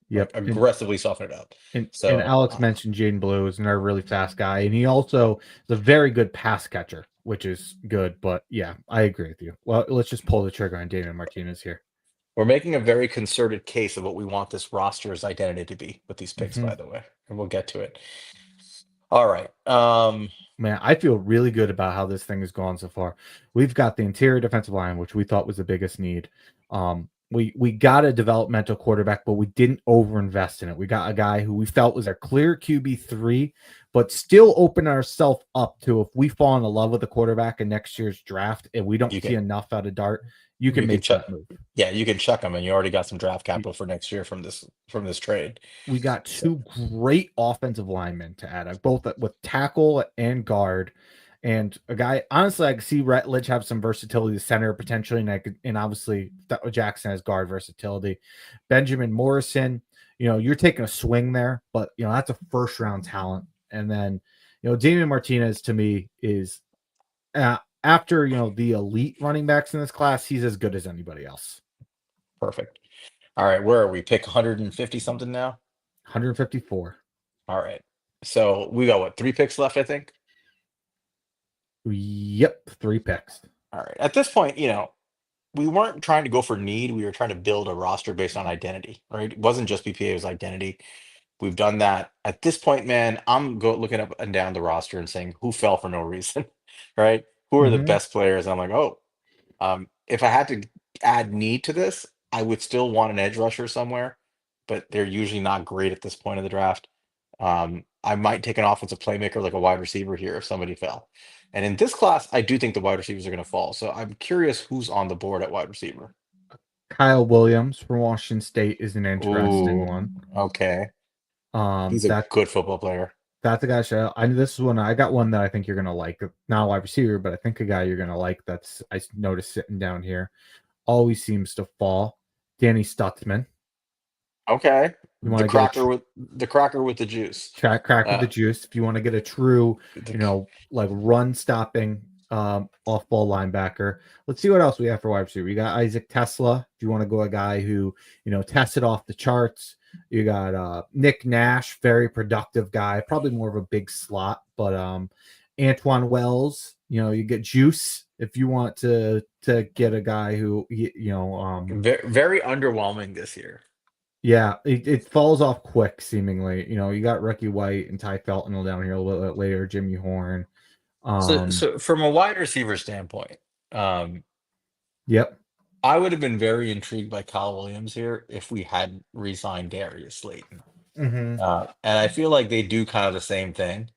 like Yep. aggressively soften it up. And So, Alex mentioned Jaden Blue is another really fast guy, and he also is a very good pass catcher, which is good. But yeah, I agree with you. Well, let's just pull the trigger on Damian Martinez here. we're making a very concerted case of what we want this roster's identity to be with these picks, Mhm. by the way, and we'll get to it. All right. Man, I feel really good about how this thing has gone so far. We've got the interior defensive line, which we thought was the biggest need. We got a developmental quarterback, but we didn't overinvest in it. We got a guy who we felt was our clear QB3, but still open ourselves up to if we fall in love with the quarterback in next year's draft and we don't You see can enough out of Dart, you can you can make check. that move. Yeah, you can check them, and you already got some draft capital for next year from this trade. We got So two great offensive linemen to add, both with tackle and guard. And a guy, honestly, I could see Rutledge have some versatility to center potentially, and obviously Jackson has guard versatility. Benjamin Morrison, you're taking a swing there, but that's a first round talent. And then, Damian Martinez to me is after the elite running backs in this class, he's as good as anybody else. perfect. All right, where are we? Pick 150 something now. 154. All right. So we got what, 3 picks left, I think. Yep, 3 picks. All right. At this point, we weren't trying to go for need. We were trying to build a roster based on identity, right? It wasn't just BPA, it was identity. We've done that. At this point, man, I'm looking up and down the roster and saying who fell for no reason, right? Who are the Mm-hmm. best players? I'm like, oh, if I had to add need to this, I would still want an edge rusher somewhere, but they're usually not great at this point of the draft. I might take an offensive playmaker like a wide receiver here if somebody fell. And in this class, I do think the wide receivers are going to fall. So I'm curious who's on the board at wide receiver. Kyle Williams from Washington State is an interesting Ooh, one. okay. He's a That's good football player. That's a guy. This is one I got one that I think you're gonna like. Not a wide receiver, but I think a guy you're gonna like. That's I noticed sitting down here. Always seems to fall. Danny Stutzman. Okay. You want to get a The cracker with the juice. crack with Uh, the juice. If you want to get a true, the, like run stopping off ball linebacker. Let's see what else we have for wide receiver. We got Isaac Tesla. If you want to go a guy who, tested off the charts. You got Nick Nash, very productive guy, probably more of a big slot, but Antoine Wells, you get Juice if you want to get a guy who very, very underwhelming this year. yeah, it falls off quick, seemingly. You got Ricky White and Ty Felton down here a little bit later, Jimmy Horn. So from a wide receiver standpoint, um, Yep. I would have been very intrigued by Kyle Williams here if we hadn't re-signed Darius Slayton. Hmm. And I feel like they do kind of the same thing.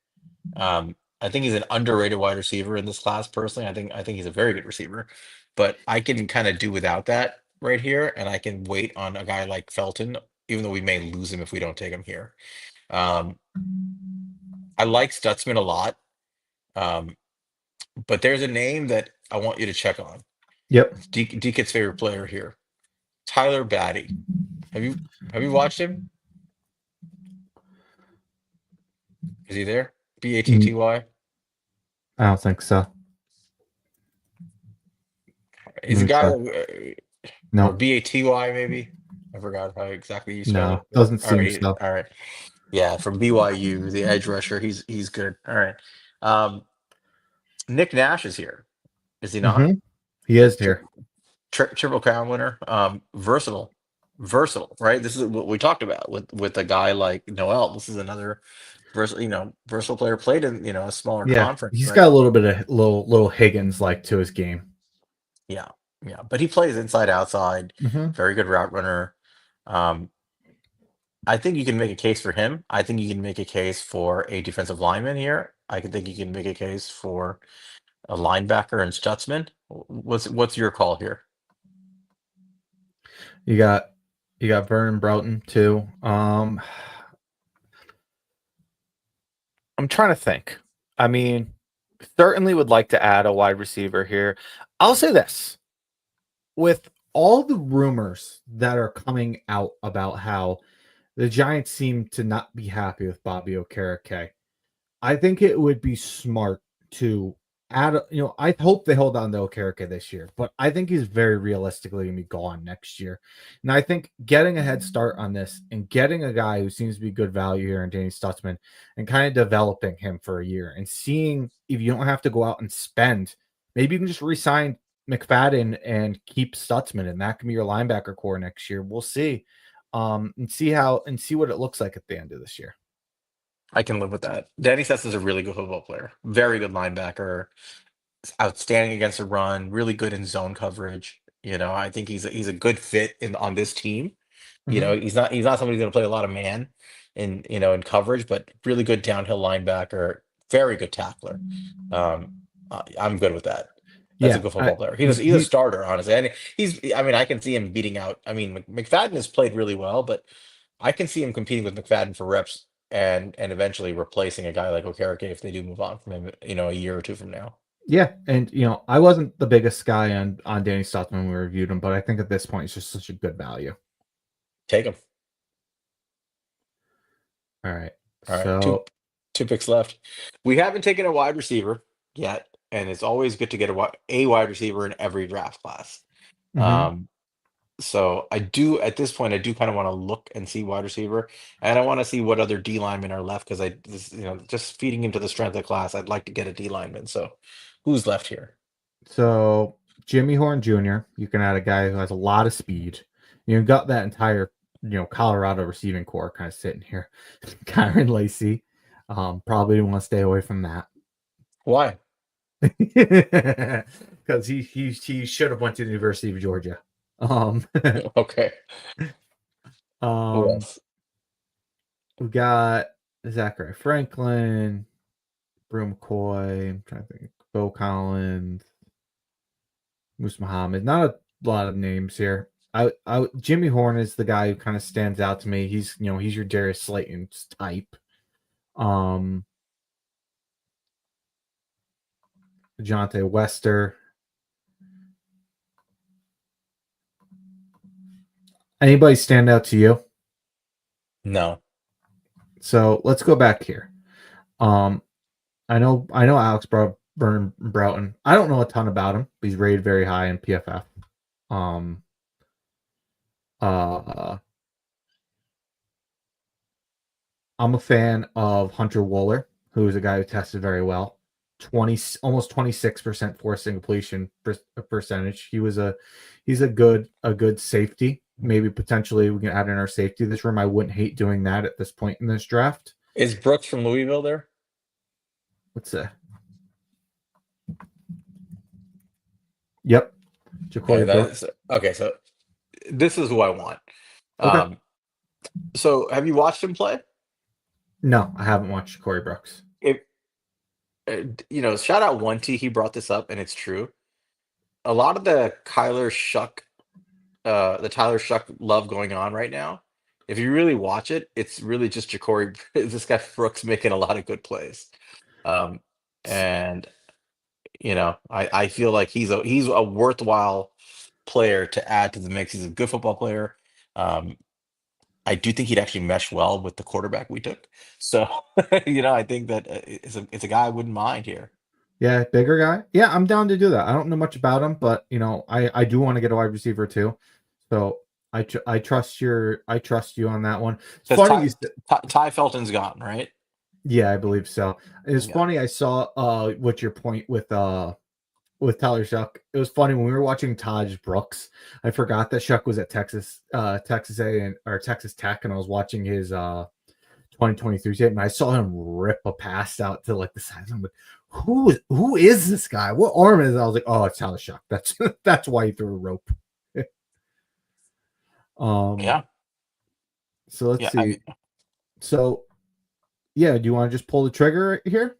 I think he's an underrated wide receiver in this class. Personally, I think he's a very good receiver, but I can kind of do without that right here, and I can wait on a guy like Felton, even though we may lose him if we don't take him here. Um, I like Stutzman a lot, um, but there's a name that I want you to check on. Yep. DK's favorite player here, Tyler Batty. Have you have you watched him? Is he there? Mm, Batty. I don't think so. He's Let a me guy, check. or No, Baty maybe. I forgot how exactly you spell no, it. But doesn't all seem right, so. all right. Yeah, from BYU, the edge rusher. He's good. All right. Um, Nick Nash is here, is he not? Hmm. He is Tri here. Triple Crown winner. Versatile, right? This is what we talked about with a guy like Noel. This is another versatile player. Played in a smaller Yeah, conference, he's but got a little bit of little Higgins like to his game. yeah, yeah. But he plays inside outside. Hmm. Very good route runner. Um, I think you can make a case for him. I think you can make a case for a defensive lineman here. I can think you can make a case for a linebacker and Stutzman. What's your call here? You got Vernon Broughton too. I'm trying to think. I mean, certainly would like to add a wide receiver here. I'll say this. With all the rumors that are coming out about how the Giants seem to not be happy with Bobby Okereke, I think it would be smart to add, I hope they hold on to Okereke this year, but I think he's very realistically going to be gone next year. And I think getting a head start on this and getting a guy who seems to be good value here in Danny Stutzman and kind of developing him for a year and seeing if you don't have to go out and spend, maybe you can just re-sign McFadden and keep Stutzman, and that can be your linebacker core next year. We'll see. And see what it looks like at the end of this year. I can live with that. Danny Sess is a really good football player. Very good linebacker. Outstanding against the run. Really good in zone coverage. I think he's a good fit on this team. Mhm. He's not somebody who's going to play a lot of man in coverage, but really good downhill linebacker, very good tackler. Um, I'm good with that. That's a Yeah, good football player. He's a he starter, honestly. And I mean, I can see him beating out. I mean, McFadden has played really well, but I can see him competing with McFadden for reps and eventually replacing a guy like Okereke if they do move on from him, a year or two from now. Yeah, and I wasn't the biggest guy on Danny Stutzman when we reviewed him, but I think at this point it's just such a good value. Take him. All right, All right, two so two picks left. We haven't taken a wide receiver yet, and it's always good to get a wide receiver in every draft class. mhm. Um, so I do at this point I do kind of want to look and see wide receiver, and I want to see what other D linemen are left because just feeding into the strength of the class. I'd like to get a D lineman. So who's left here? So Jimmy Horn Jr., you can add a guy who has a lot of speed. You've got that entire Colorado receiving core kind of sitting here. Kyron Lacey, probably want to stay away from that Why? because he should have went to the University of Georgia. Um, Okay. Who um, else? we got Zachary Franklin, Brew McCoy. I'm trying to think. Bo Collins, Moose Muhammad. Not a lot of names here. Jimmy Horn is the guy who kind of stands out to me. He's your Darius Slayton's type. Um, DeJounte Wester. Anybody stand out to you? No. So let's go back here. Um, I know Alex Broughton. I don't know a ton about him. But he's rated very high in PFF. Um, uh, I'm a fan of Hunter Wooler, who is a guy who tested very well. 20 almost 26% forced incompletion percentage. He's a good safety. Maybe potentially we can add in our safety this room. I wouldn't hate doing that at this point in this draft. Is Brooks from Louisville there? What's that? Yep. Okay, Ja'Cory that's Brooks. okay. So this is who I want. Okay. Um, so have you watched him play? No, I haven't watched Corey Brooks. If shout out one T, he brought this up, and it's true. A lot of the Tyler Shuck love going on right now. If you really watch it, it's really just Ja'Cory, this guy Brooks making a lot of good plays. Um, and I feel like he's a worthwhile player to add to the mix. He's a good football player. Um, I do think he'd actually mesh well with the quarterback we took. So, I think that it's a guy I wouldn't mind here. Yeah, bigger guy. Yeah, I'm down to do that. I don't know much about him, but I do want to get a wide receiver too. So I trust you on that one. It's Because funny Ty, you said, Ty Felton's gone, right? yeah, I believe so. It's Yeah. funny I saw what your point with Tyler Shuck. It was funny when we were watching Taj Brooks. I forgot that Shuck was at Texas A and or Texas Tech, and I was watching his 2023 tape, and I saw him rip a pass out to like the side. I'm like, who is this guy? What arm is it? I was like, oh, it's Tyler Shuck. That's why he threw a rope. um, Yeah. so let's Yeah. I see. mean, So yeah, do you want to just pull the trigger here?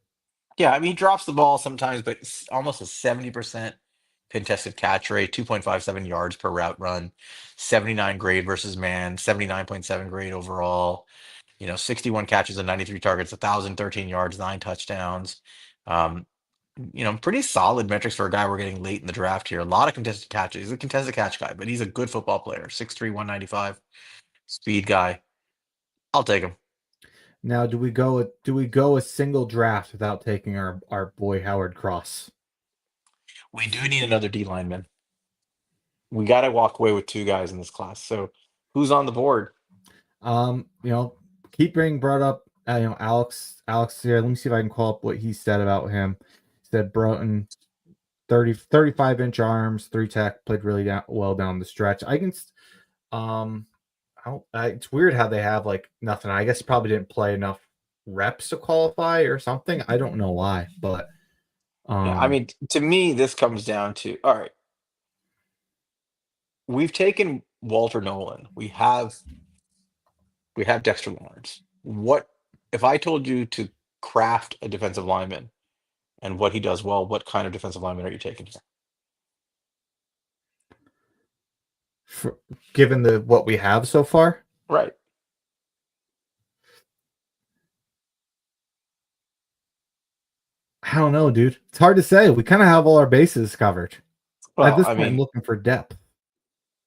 yeah. I mean, he drops the ball sometimes, but it's almost a 70% contested catch rate, 2.57 yards per route run, 79 grade versus man, 79.7 grade overall. 61 catches and 93 targets, 1,013 yards, 9 touchdowns. Um, pretty solid metrics for a guy we're getting late in the draft here. A lot of contested catches. He's a contested catch guy, but he's a good football player. 6'3", 195, speed guy. I'll take him. Now, do we go a single draft without taking our boy Howard Cross? We do need another D lineman. We got to walk away with two guys in this class. So who's on the board? Um, you know, keep being brought up. Alex here. Let me see if I can call up what he said about him. He said Broughton 35-inch arms, 3 tech, played really well down the stretch. Um, it's weird how they have like nothing. I guess he probably didn't play enough reps to qualify or something. I don't know why, but Yeah, I um, mean, to me, this comes down to, all right, we've taken Walter Nolan. We have Dexter Lawrence. What if I told you to craft a defensive lineman and what he does well? What kind of defensive lineman are you taking here? for, given the what we have so far, Right. I don't know, dude. It's hard to say. We kind of have all our bases covered. At Well, this I point, I'm mean, looking for depth.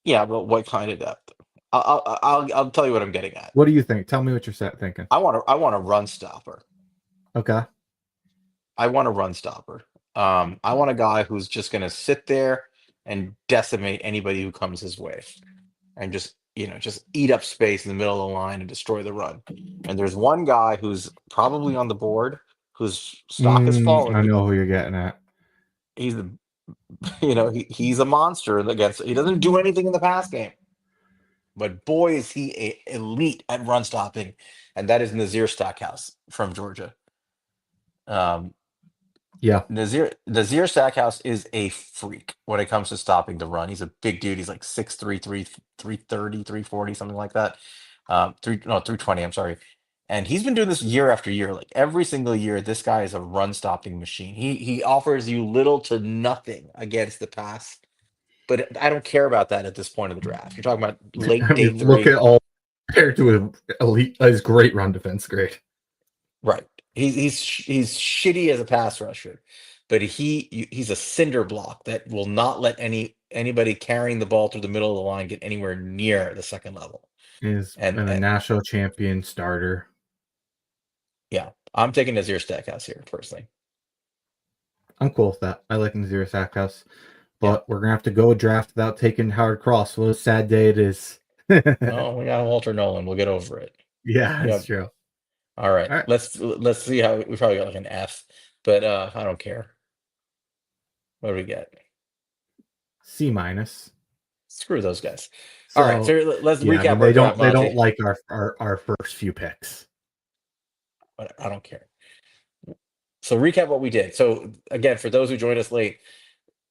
yeah, but what kind of depth? I'll tell you what I'm getting at. What do you think? Tell me what you're thinking. I want a run stopper. Okay. I want a run stopper. I want a guy who's just going to sit there and decimate anybody who comes his way, and just eat up space in the middle of the line and destroy the run. And there's one guy who's probably on the board whose stock has fallen. I know who you're getting at. He's the he's a monster against. He doesn't do anything in the pass game, but boy is he elite at run stopping, and that is Nazir Stackhouse from Georgia. Um, Yeah. Nazir Stackhouse is a freak when it comes to stopping the run. He's a big dude. He's like 6'3", 330, 340, something like that. 320, I'm sorry. And he's been doing this year after year. Like every single year, this guy is a run stopping machine. He offers you little to nothing against the pass. But I don't care about that at this point of the draft. You're talking about late I day mean, look three. at all compared to his elite, his great run defense. Great. Right. He's shitty as a pass rusher, but he's a cinder block that will not let anybody carrying the ball through the middle of the line get anywhere near the second level. Is And, and a and national champion starter. yeah, I'm taking Nazir Stackhouse here personally. I'm cool with that. I like Nazir Sackhouse, Yeah. but we're gonna have to go draft without taking Howard Cross. What a sad day it is. Well, we got Walter Nolan. We'll get over it. Yeah, Yeah. that's true. All right. All right, Let's see how we probably got like an F, but I don't care. What do we get? C minus. Screw those guys. All right. So So let's yeah, I mean recap our draft, they don't Monty. like our first few picks. But I don't care. So recap what we did. So again, for those who joined us late,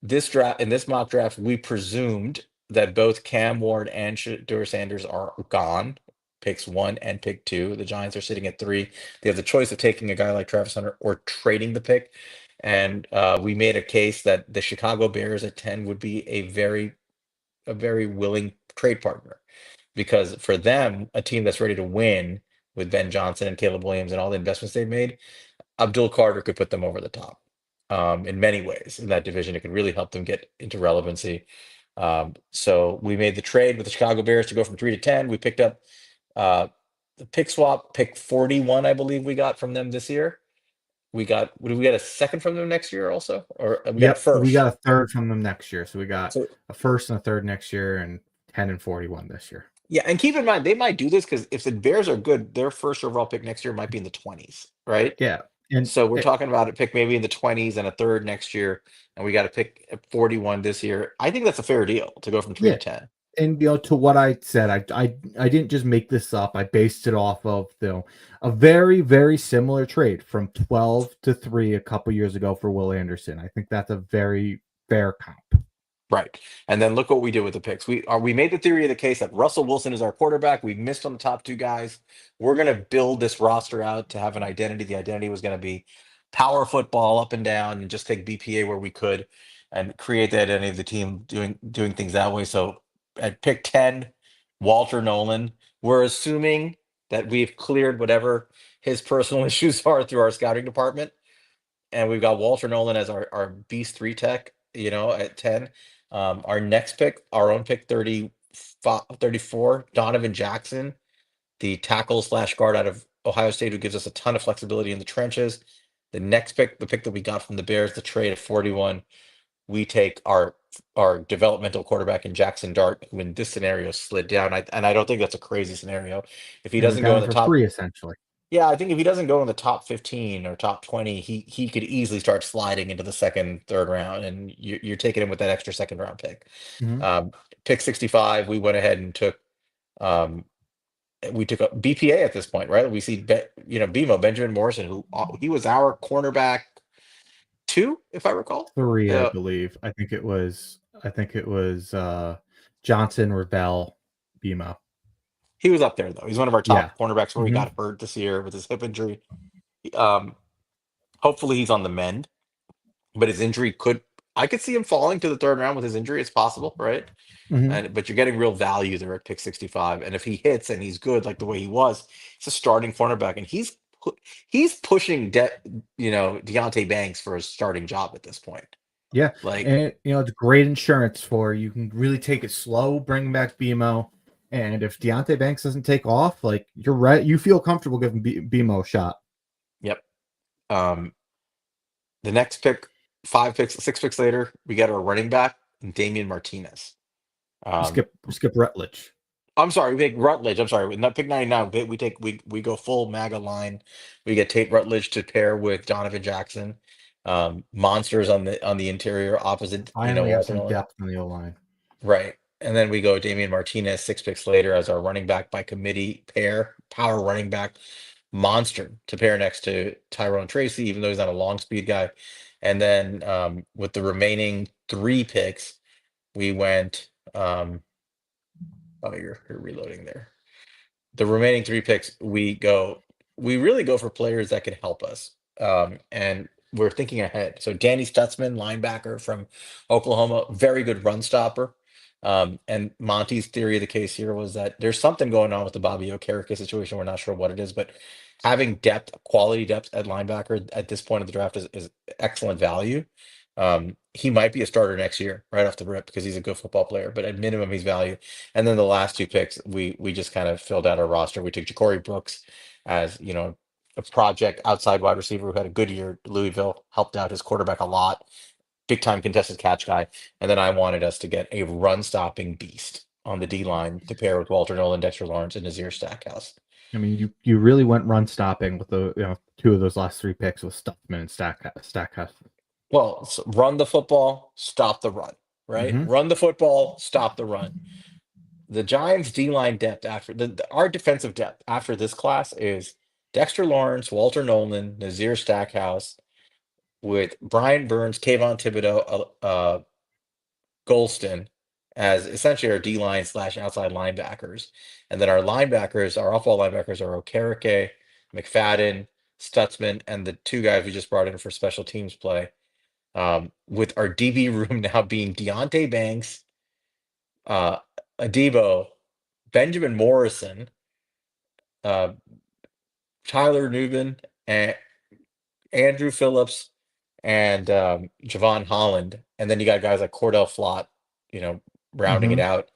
this draft in this mock draft, we presumed that both Cam Ward and Shedeur Sanders are gone. Picks 1 and pick 2. The Giants are sitting at 3. They have the choice of taking a guy like Travis Hunter or trading the pick. And we made a case that the Chicago Bears at 10 would be a very willing trade partner because for them, a team that's ready to win with Ben Johnson and Caleb Williams and all the investments they've made, Abdul Carter could put them over the top in many ways in that division. It could really help them get into relevancy. So we made the trade with the Chicago Bears to go from 3 to 10. We picked up uh, the pick swap, pick 41, I believe we got from them this year. Did we get a second from them next year also? Or we got a Yep, we got first. a third from them next year. So we got So a first and a third next year, and 10 and 41 this year. yeah, and keep in mind they might do this because if the Bears are good, their first overall pick next year might be in the 20s, right? Yeah, and So we're talking about a pick maybe in the 20s and a third next year, and we got a pick at 41 this year. I think that's a fair deal to go from 3 to yeah, 10. and to what I said, I didn't just make this up. I based it off of a very similar trade from 12 to 3 a couple years ago for Will Anderson. I think that's a very fair comp. Right. And then look what we did with the picks. We made the theory of the case that Russell Wilson is our quarterback. We missed on the top two guys. We're going to build this roster out to have an identity. The identity was going to be power football up and down and just take BPA where we could and create the identity of the team doing things that way. So at pick 10, Walter Nolan, we're assuming that we've cleared whatever his personal issues are through our scouting department and we've got Walter Nolan as our beast three tech, at 10. Our next pick, our own pick 34, Donovan Jackson, the tackle slash guard out of Ohio State, who gives us a ton of flexibility in the trenches. The next pick, the pick that we got from the Bears, the trade at 41, we take our developmental quarterback in Jackson Dart, who in this scenario slid down. And I don't think that's a crazy scenario. If he And we doesn't got go in him the for top free essentially. yeah, I think if he doesn't go in the top 15 or top 20, he could easily start sliding into the second, third round, and you're taking him with that extra second round pick. Mhm. Um, Pick 65, we went ahead and um, took a BPA at this point, right? We see BMO Benjamin Morrison, who he was our cornerback two, if I recall. 3, I Uh, believe. I think it was Johnson, Ravel, BMO. he was up there though. He's one of our Yeah. top cornerbacks where he Hmm. got hurt this year with his hip injury. Um, Hopefully he's on the mend. But his injury I could see him falling to the third round with his injury. It's possible, right? Hmm. But you're getting real value there at pick 65. And if he hits and he's good like the way he was, he's a starting cornerback, and he's pushing Deontay Banks for a starting job at this point. Yeah, Like, and it's great insurance for you can really take it slow, bring back BMO, and if Deontay Banks doesn't take off, like you're right, you feel comfortable giving BMO a shot. yep. Um, the next pick, 5 picks, 6 picks later, we get our running back, Damian Martinez. Um, We skip Rutledge. I'm sorry, we take Rutledge. I'm sorry, not pick 99. We go full MAGA line. We get Tate Rutledge to pair with Donovan Jackson. Monsters on the interior opposite, Finally have Walter some Nolan. depth in the O line. Right. And then we go Damian Martinez 6 picks later as our running back by committee pair, power running back monster to pair next to Tyrone Tracy, even though he's not a long speed guy. And then with the remaining 3 picks, we went oh, you're reloading there. The remaining 3 picks, we really go for players that can help us. And we're thinking ahead. So Danny Stutzman, linebacker from Oklahoma, very good run stopper. And Monty's theory of the case here was that there's something going on with the Bobby Okereke situation. We're not sure what it is, but having depth, quality depth at linebacker at this point of the draft is excellent value. He might be a starter next year, right off the rip, because he's a good football player. But at minimum, he's value. And then the last two picks, we just kind of filled out our roster. We took Ja'Cory Brooks as a project outside wide receiver who had a good year. At Louisville helped out his quarterback a lot, big time contested catch guy. And then I wanted us to get a run stopping beast on the D line to pair with Walter Nolan, Dexter Lawrence, and Nazir Stackhouse. I mean, you really went run stopping with the two of those last three picks with Stuffman and Stackhouse. Well, run the football, stop the run, right? Mm-hmm. Run the football, stop the run. The Giants' D line depth after our defensive depth after this class is Dexter Lawrence, Walter Nolan, Nazir Stackhouse, with Brian Burns, Kayvon Thibodeau, Golston as essentially our D line slash outside linebackers. And then our linebackers, our off ball linebackers are Okereke, McFadden, Stutzman, and the two guys we just brought in for special teams play. With our DB room now being Deontay Banks, uh, Adebo, Benjamin Morrison, uh, Tyler Nubin, and Andrew Phillips, and Javon Holland. And then you got guys like Cordell Flott, you know, rounding it Mm-hmm. out.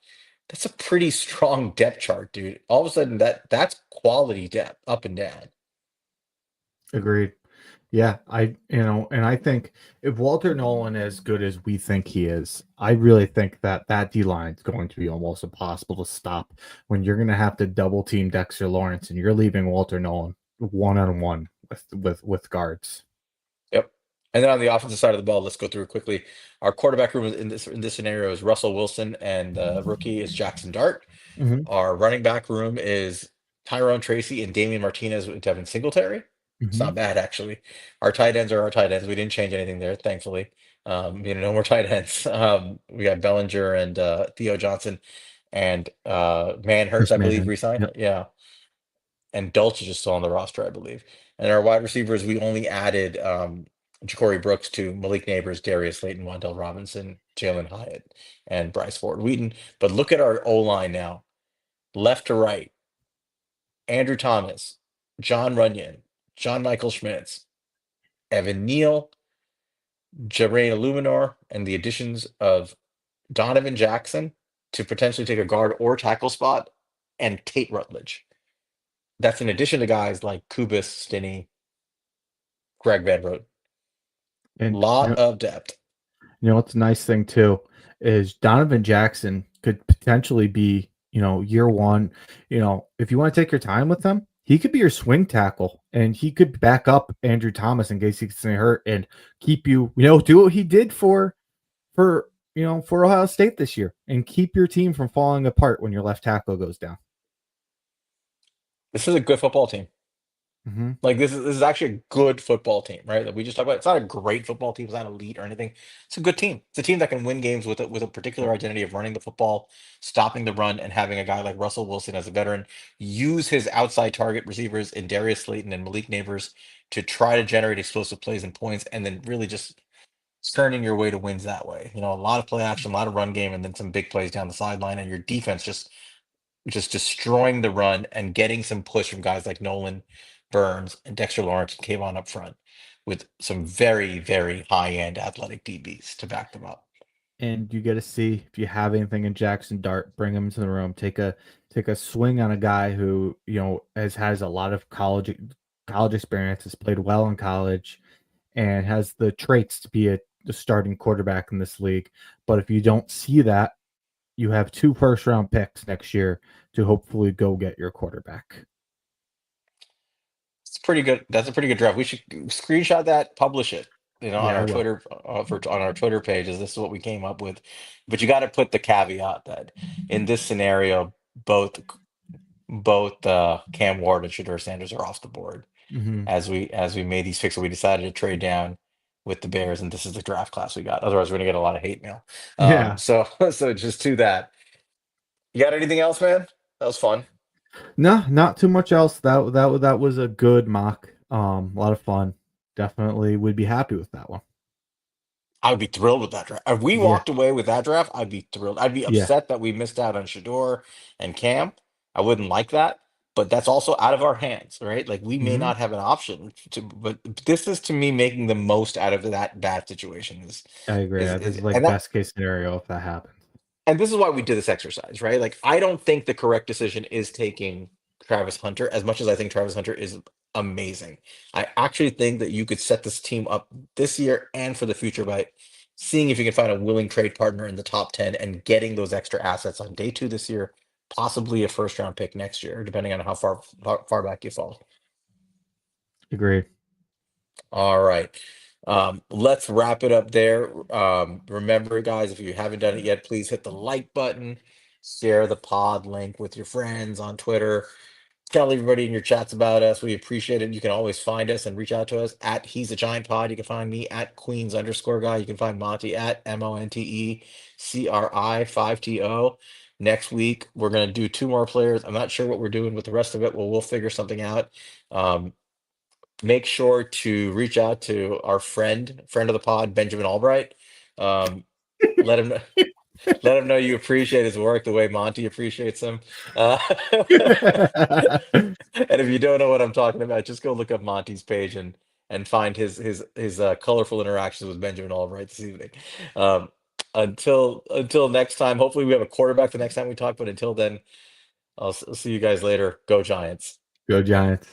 That's a pretty strong depth chart, dude. All of a sudden, that's quality depth up and down. Agreed. Yeah, and I think if Walter Nolan is as good as we think he is, I really think that D line is going to be almost impossible to stop when you're going to have to double team Dexter Lawrence and you're leaving Walter Nolan one on one with guards. Yep. And then on the offensive side of the ball, let's go through it quickly. Our quarterback room in this scenario is Russell Wilson, and the rookie is Jackson Dart. Mm-hmm. Our running back room is Tyrone Tracy and Damian Martinez with Devin Singletary. It's Mm-hmm. not bad, actually. Our tight ends are our tight ends. We didn't change anything there, thankfully. No more tight ends. We got Bellinger and Theo Johnson, and Manhurst, Chris I believe, Manning. resigned. Yep. Yeah, and Dulcich is still on the roster, I believe. And our wide receivers, we only added Ja'Cory Brooks to Malik Neighbors, Darius Slayton, Wandell Robinson, Jalen Hyatt, and Bryce Ford Wheaton. But look at our O line now, left to right. Andrew Thomas, John Runyon, John Michael Schmitz, Evan Neal, Jarain Illuminor, and the additions of Donovan Jackson to potentially take a guard or tackle spot, and Tate Rutledge. That's in addition to guys like Kubis, Stinney, Greg Van Roten. And Lot of depth. what's a nice thing too is Donovan Jackson could potentially be, year one, if you want to take your time with him, he could be your swing tackle and he could back up Andrew Thomas in case he gets hurt and keep you, do what he did for Ohio State this year and keep your team from falling apart when your left tackle goes down. This is a good football team. Mm-hmm. Like this is actually a good football team, right? That we just talked about. It's not a great football team. It's not elite or anything. It's a good team. It's a team that can win games with a particular identity of running the football, stopping the run, and having a guy like Russell Wilson as a veteran use his outside target receivers in Darius Slayton and Malik Neighbors to try to generate explosive plays and points, and then really just turning your way to wins that way. A lot of play action, a lot of run game, and then some big plays down the sideline, and your defense just destroying the run and getting some push from guys like Nolan, Burns, and Dexter Lawrence and Kayvon up front with some very, very high-end athletic DBs to back them up. And you get to see if you have anything in Jackson Dart, bring him into the room, take a swing on a guy who has a lot of college experience, has played well in college, and has the traits to be the starting quarterback in this league. But if you don't see that, you have 2 first-round picks next year to hopefully go get your quarterback. It's pretty good. That's a pretty good draft. We should screenshot that, publish it, on Yeah, I our will. Twitter on our Twitter pages. This is what we came up with, but you got to put the caveat that in this scenario, both Cam Ward and Shedeur Sanders are off the board Mm-hmm. as we made these picks. So we decided to trade down with the Bears, and this is the draft class we got. Otherwise, we're gonna get a lot of hate mail. Yeah. So just to that. You got anything else, man? That was fun. No, not too much else. That was a good mock. A lot of fun. Definitely would be happy with that one. I would be thrilled with that draft. If we Yeah, walked away with that draft, I'd be thrilled. I'd be yeah. upset that we missed out on Shador and Cam. I wouldn't like that, but that's also out of our hands, right? Like we may Hmm. not have an option to, but this is to me making the most out of that bad situation I agree. This is like and that best case scenario if that happens. and this is why we did this exercise, right? Like, I don't think the correct decision is taking Travis Hunter as much as I think Travis Hunter is amazing. I actually think that you could set this team up this year and for the future by seeing if you can find a willing trade partner in the top 10 and getting those extra assets on day two this year, possibly a first round pick next year, depending on how far back you fall. Agree. All right. Let's wrap it up there. Remember, guys, if you haven't done it yet, please hit the like button, share the pod link with your friends on Twitter, tell everybody in your chats about us. We appreciate it. You can always find us and reach out to us at He's a Giant Pod. You can find me at Queens underscore guy. You can find Monty at MONTECRI5TO. Next week, we're going to do two more players. I'm not sure what we're doing with the rest of it. Well, we'll figure something out. Um, Make sure to reach out to our friend of the pod, Benjamin Albright. Um, let him let him know you appreciate his work the way Monty appreciates him. And if you don't know what I'm talking about, just go look up Monty's page and find his colorful interactions with Benjamin Albright this evening. Um, until next time, hopefully we have a quarterback the next time we talk. But until then, I'll see you guys later. Go Giants. Go Giants.